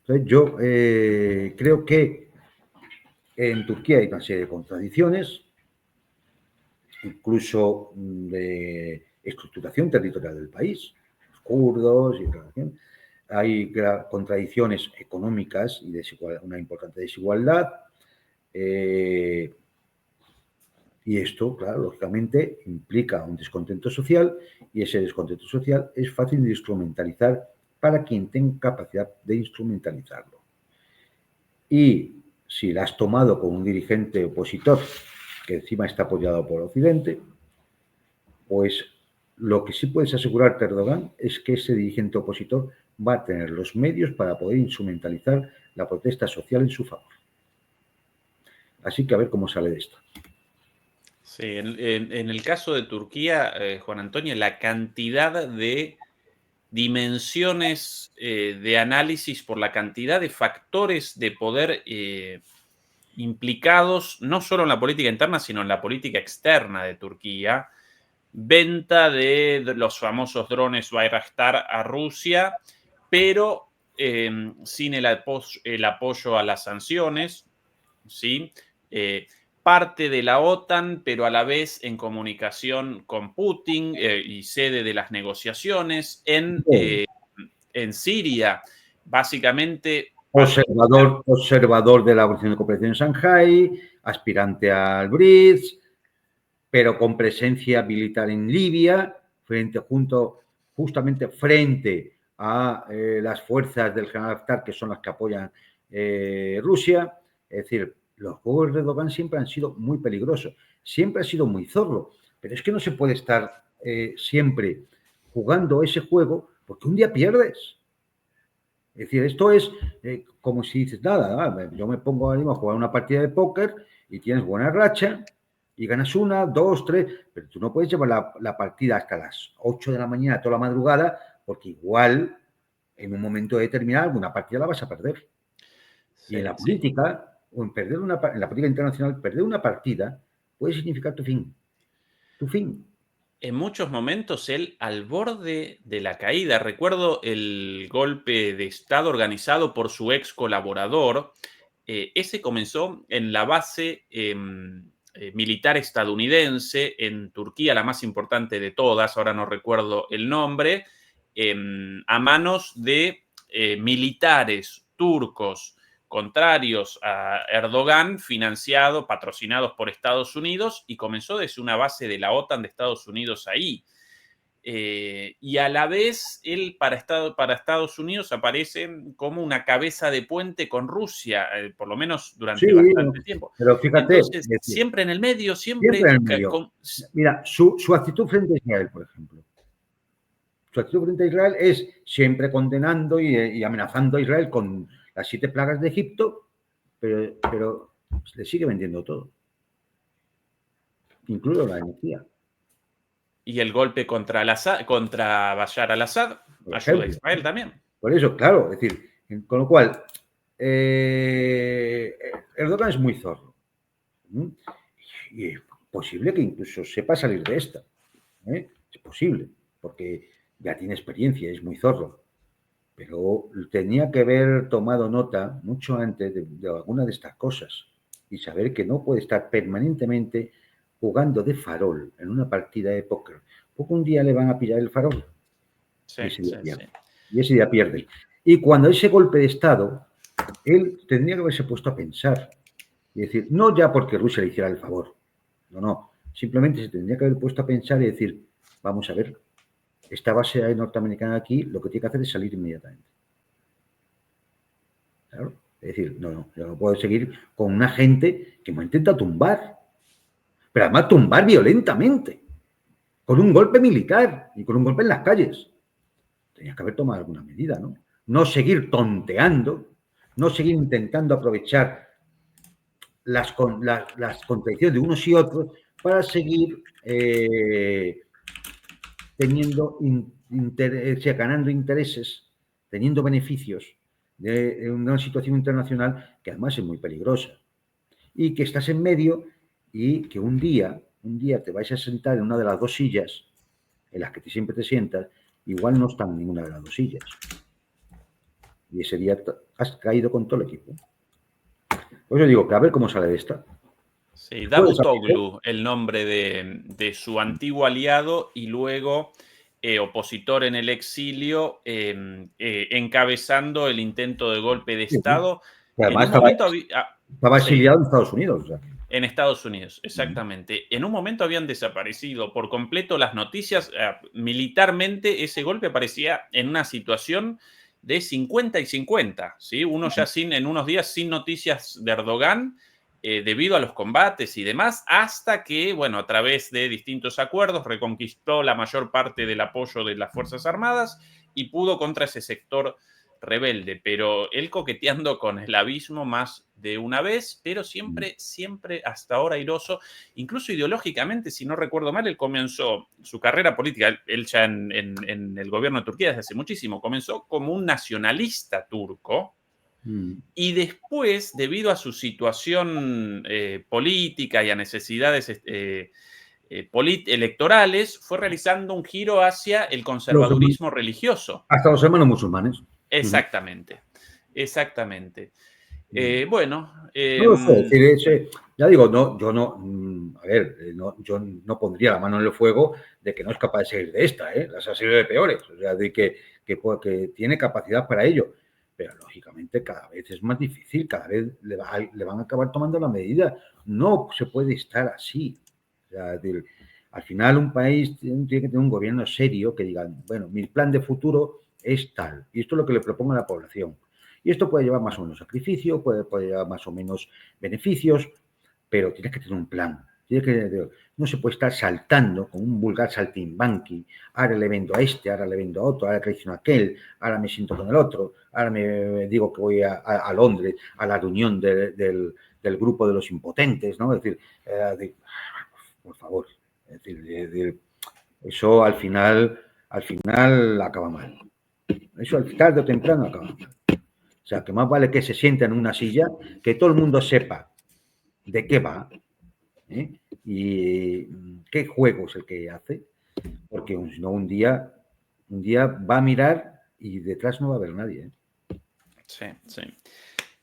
Entonces yo creo que En Turquía hay una serie de contradicciones, incluso de estructuración territorial del país, los kurdos y hay contradicciones económicas y una importante desigualdad. Y esto, claro, lógicamente implica un descontento social y ese descontento social es fácil de instrumentalizar para quien tenga capacidad de instrumentalizarlo. Y si la has tomado con un dirigente opositor que encima está apoyado por Occidente, pues lo que sí puedes asegurarte, Erdogan, es que ese dirigente opositor va a tener los medios para poder instrumentalizar la protesta social en su favor. Así que a ver cómo sale de esto. Sí, en el caso de Turquía, Juan Antonio, la cantidad de dimensiones de análisis por la cantidad de factores de poder implicados, no solo en la política interna, sino en la política externa de Turquía. Venta de los famosos drones Bayraktar a Rusia, pero sin el apoyo a las sanciones, ¿sí? Parte de la OTAN, pero a la vez en comunicación con Putin y sede de las negociaciones. En Siria, básicamente... Observador de la Organización de Cooperación en Shanghái, aspirante al BRICS, pero con presencia militar en Libia, justamente frente a las fuerzas del general Haftar, que son las que apoyan Rusia. Es decir, los juegos de Erdogan siempre han sido muy peligrosos, siempre ha sido muy zorro, pero es que no se puede estar siempre jugando ese juego porque un día pierdes. Es decir, esto es como si dices, nada, yo me pongo ahora mismo a jugar una partida de póker y tienes buena racha y ganas 1, 2, 3, pero tú no puedes llevar la partida hasta las 8 de la mañana, toda la madrugada, porque igual en un momento determinado alguna partida la vas a perder. Sí, y en la política, o en la política internacional, perder una partida puede significar tu fin. Tu fin. En muchos momentos él al borde de la caída. Recuerdo el golpe de Estado organizado por su ex colaborador. Ese comenzó en la base militar estadounidense en Turquía, la más importante de todas, ahora no recuerdo el nombre, a manos de militares turcos contrarios a Erdogan, patrocinados por Estados Unidos, y comenzó desde una base de la OTAN de Estados Unidos ahí. Y a la vez, él para Estados Unidos aparece como una cabeza de puente con Rusia, por lo menos durante bastante tiempo. Pero fíjate, entonces, siempre en el medio, siempre en el medio. Mira, su actitud frente a Israel, por ejemplo. Su actitud frente a Israel es siempre condenando y amenazando a Israel con las 7 plagas de Egipto, pero le sigue vendiendo todo, incluso la energía. Y el golpe contra Bashar al-Assad ayuda a Israel también. Por eso, claro, es decir, con lo cual, Erdogan es muy zorro. Y es posible que incluso sepa salir de esta. Es posible, porque ya tiene experiencia, es muy zorro. Pero tenía que haber tomado nota mucho antes de alguna de estas cosas y saber que no puede estar permanentemente jugando de farol en una partida de póker. Porque un día le van a pillar el farol y ese día pierde. Y cuando ese golpe de Estado, él tendría que haberse puesto a pensar y decir, no ya porque Rusia le hiciera el favor, no, simplemente se tendría que haber puesto a pensar y decir, vamos a ver, esta base norteamericana aquí lo que tiene que hacer es salir inmediatamente. Claro. Es decir, no, yo no puedo seguir con una gente que me intenta tumbar, pero además tumbar violentamente, con un golpe militar y con un golpe en las calles. Tenía que haber tomado alguna medida, ¿no? No seguir tonteando, no seguir intentando aprovechar las contradicciones de unos y otros para seguir ganando intereses, teniendo beneficios de una situación internacional que además es muy peligrosa y que estás en medio y que un día te vais a sentar en una de las 2 sillas en las que siempre te sientas, igual no está en ninguna de las 2 sillas y ese día has caído con todo el equipo. Pues yo digo que a ver cómo sale de esta. Sí, Davutoglu, el nombre de su antiguo aliado y luego opositor en el exilio, encabezando el intento de golpe de Sí, sí. Estado. Y En además un momento estaba sí, exiliado en Estados Unidos. O sea. en Estados Unidos, exactamente. En un momento habían desaparecido por completo las noticias. Militarmente, ese golpe aparecía en una situación de 50 y 50, ¿sí? Uno ya en unos días sin noticias de Erdogan, debido a los combates y demás, hasta que, bueno, a través de distintos acuerdos reconquistó la mayor parte del apoyo de las Fuerzas Armadas y pudo contra ese sector rebelde, pero él coqueteando con el abismo más de una vez, pero siempre hasta ahora airoso, incluso ideológicamente, si no recuerdo mal, él comenzó su carrera política, él ya en el gobierno de Turquía desde hace muchísimo, comenzó como un nacionalista turco, y después, debido a su situación política y a necesidades electorales, fue realizando un giro hacia el conservadurismo religioso. Hasta los hermanos musulmanes. Exactamente, exactamente. Bueno. No lo sé, decir, ya digo, no, yo no, a ver, yo no pondría la mano en el fuego de que no es capaz de salir de esta, las ha salido de peores, o sea, de que tiene capacidad para ello, pero lógicamente cada vez es más difícil, cada vez le van a acabar tomando la medida, no se puede estar así, o sea, al final un país tiene que tener un gobierno serio que diga, bueno, mi plan de futuro es tal, y esto es lo que le propongo a la población. Y esto puede llevar más o menos sacrificio, puede llevar más o menos beneficios, pero tienes que tener un plan. No se puede estar saltando con un vulgar saltimbanqui. Ahora le vendo a este, ahora le vendo a otro, ahora traiciono a aquel, ahora me siento con el otro, ahora me digo que voy a Londres a la reunión del grupo de los impotentes, ¿no? Es decir, por favor, es decir, eso al final acaba mal. Eso tarde o temprano acaba mal. O sea, que más vale que se sienta en una silla, que todo el mundo sepa de qué va y qué juego es el que hace, porque si no un día va a mirar y detrás no va a haber nadie. Sí, sí.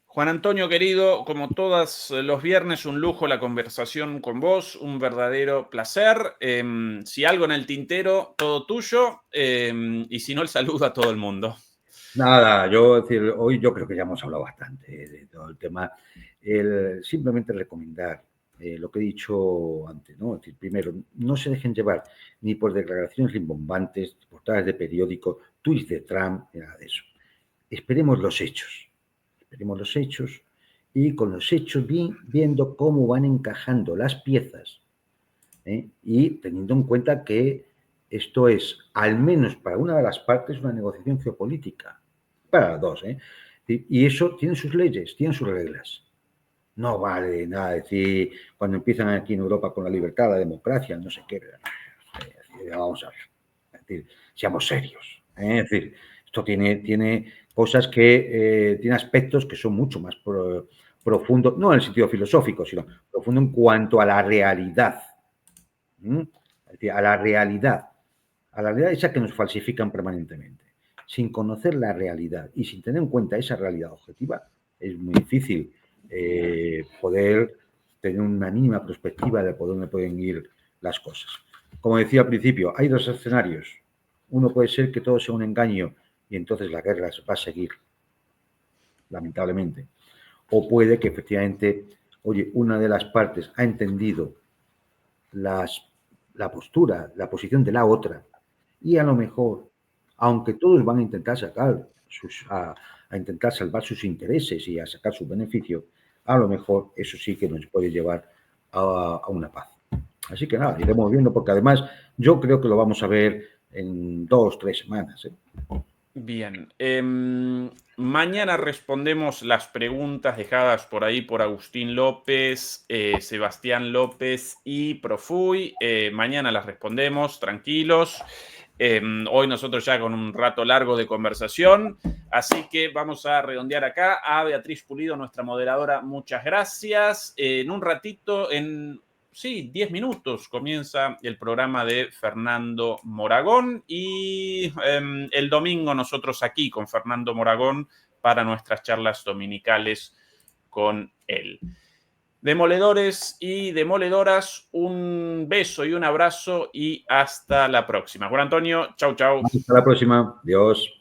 Juan Antonio, querido, como todos los viernes, un lujo la conversación con vos, un verdadero placer. Si algo en el tintero, todo tuyo, y si no, el saludo a todo el mundo. Nada, hoy yo creo que ya hemos hablado bastante de todo el tema. Simplemente recomendar lo que he dicho antes, ¿no? Es decir, primero, no se dejen llevar ni por declaraciones rimbombantes, portadas de periódico, tweets de Trump, nada de eso. Esperemos los hechos y con los hechos viendo cómo van encajando las piezas y teniendo en cuenta que esto es, al menos para una de las partes, una negociación geopolítica. Para las dos, Y eso tiene sus leyes, tiene sus reglas. No vale nada decir, cuando empiezan aquí en Europa con la libertad, la democracia, no sé qué. Vamos a ver. Es decir, seamos serios. Es decir, esto tiene cosas que, tiene aspectos que son mucho más profundos, no en el sentido filosófico, sino profundo en cuanto a la realidad. Es decir, a la realidad esa que nos falsifican permanentemente. Sin conocer la realidad y sin tener en cuenta esa realidad objetiva, es muy difícil poder tener una mínima perspectiva de por dónde pueden ir las cosas. Como decía al principio, hay dos escenarios. Uno puede ser que todo sea un engaño y entonces la guerra va a seguir, lamentablemente. O puede que efectivamente, oye, una de las partes ha entendido la postura, la posición de la otra, y a lo mejor, aunque todos van a intentar a intentar salvar sus intereses y a sacar su beneficio, a lo mejor eso sí que nos puede llevar a una paz. Así que nada, iremos viendo, porque además yo creo que lo vamos a ver en 2 o 3 semanas. Bien. Mañana respondemos las preguntas dejadas por ahí por Agustín López, Sebastián López y Profuy. Mañana las respondemos, tranquilos. Hoy nosotros ya con un rato largo de conversación, así que vamos a redondear acá. A Beatriz Pulido, nuestra moderadora, muchas gracias. En un ratito, 10 minutos, comienza el programa de Fernando Moragón y el domingo nosotros aquí con Fernando Moragón para nuestras charlas dominicales con él. Demoledores y demoledoras, un beso y un abrazo y hasta la próxima. Juan Antonio, chau, chau. Hasta la próxima. Adiós.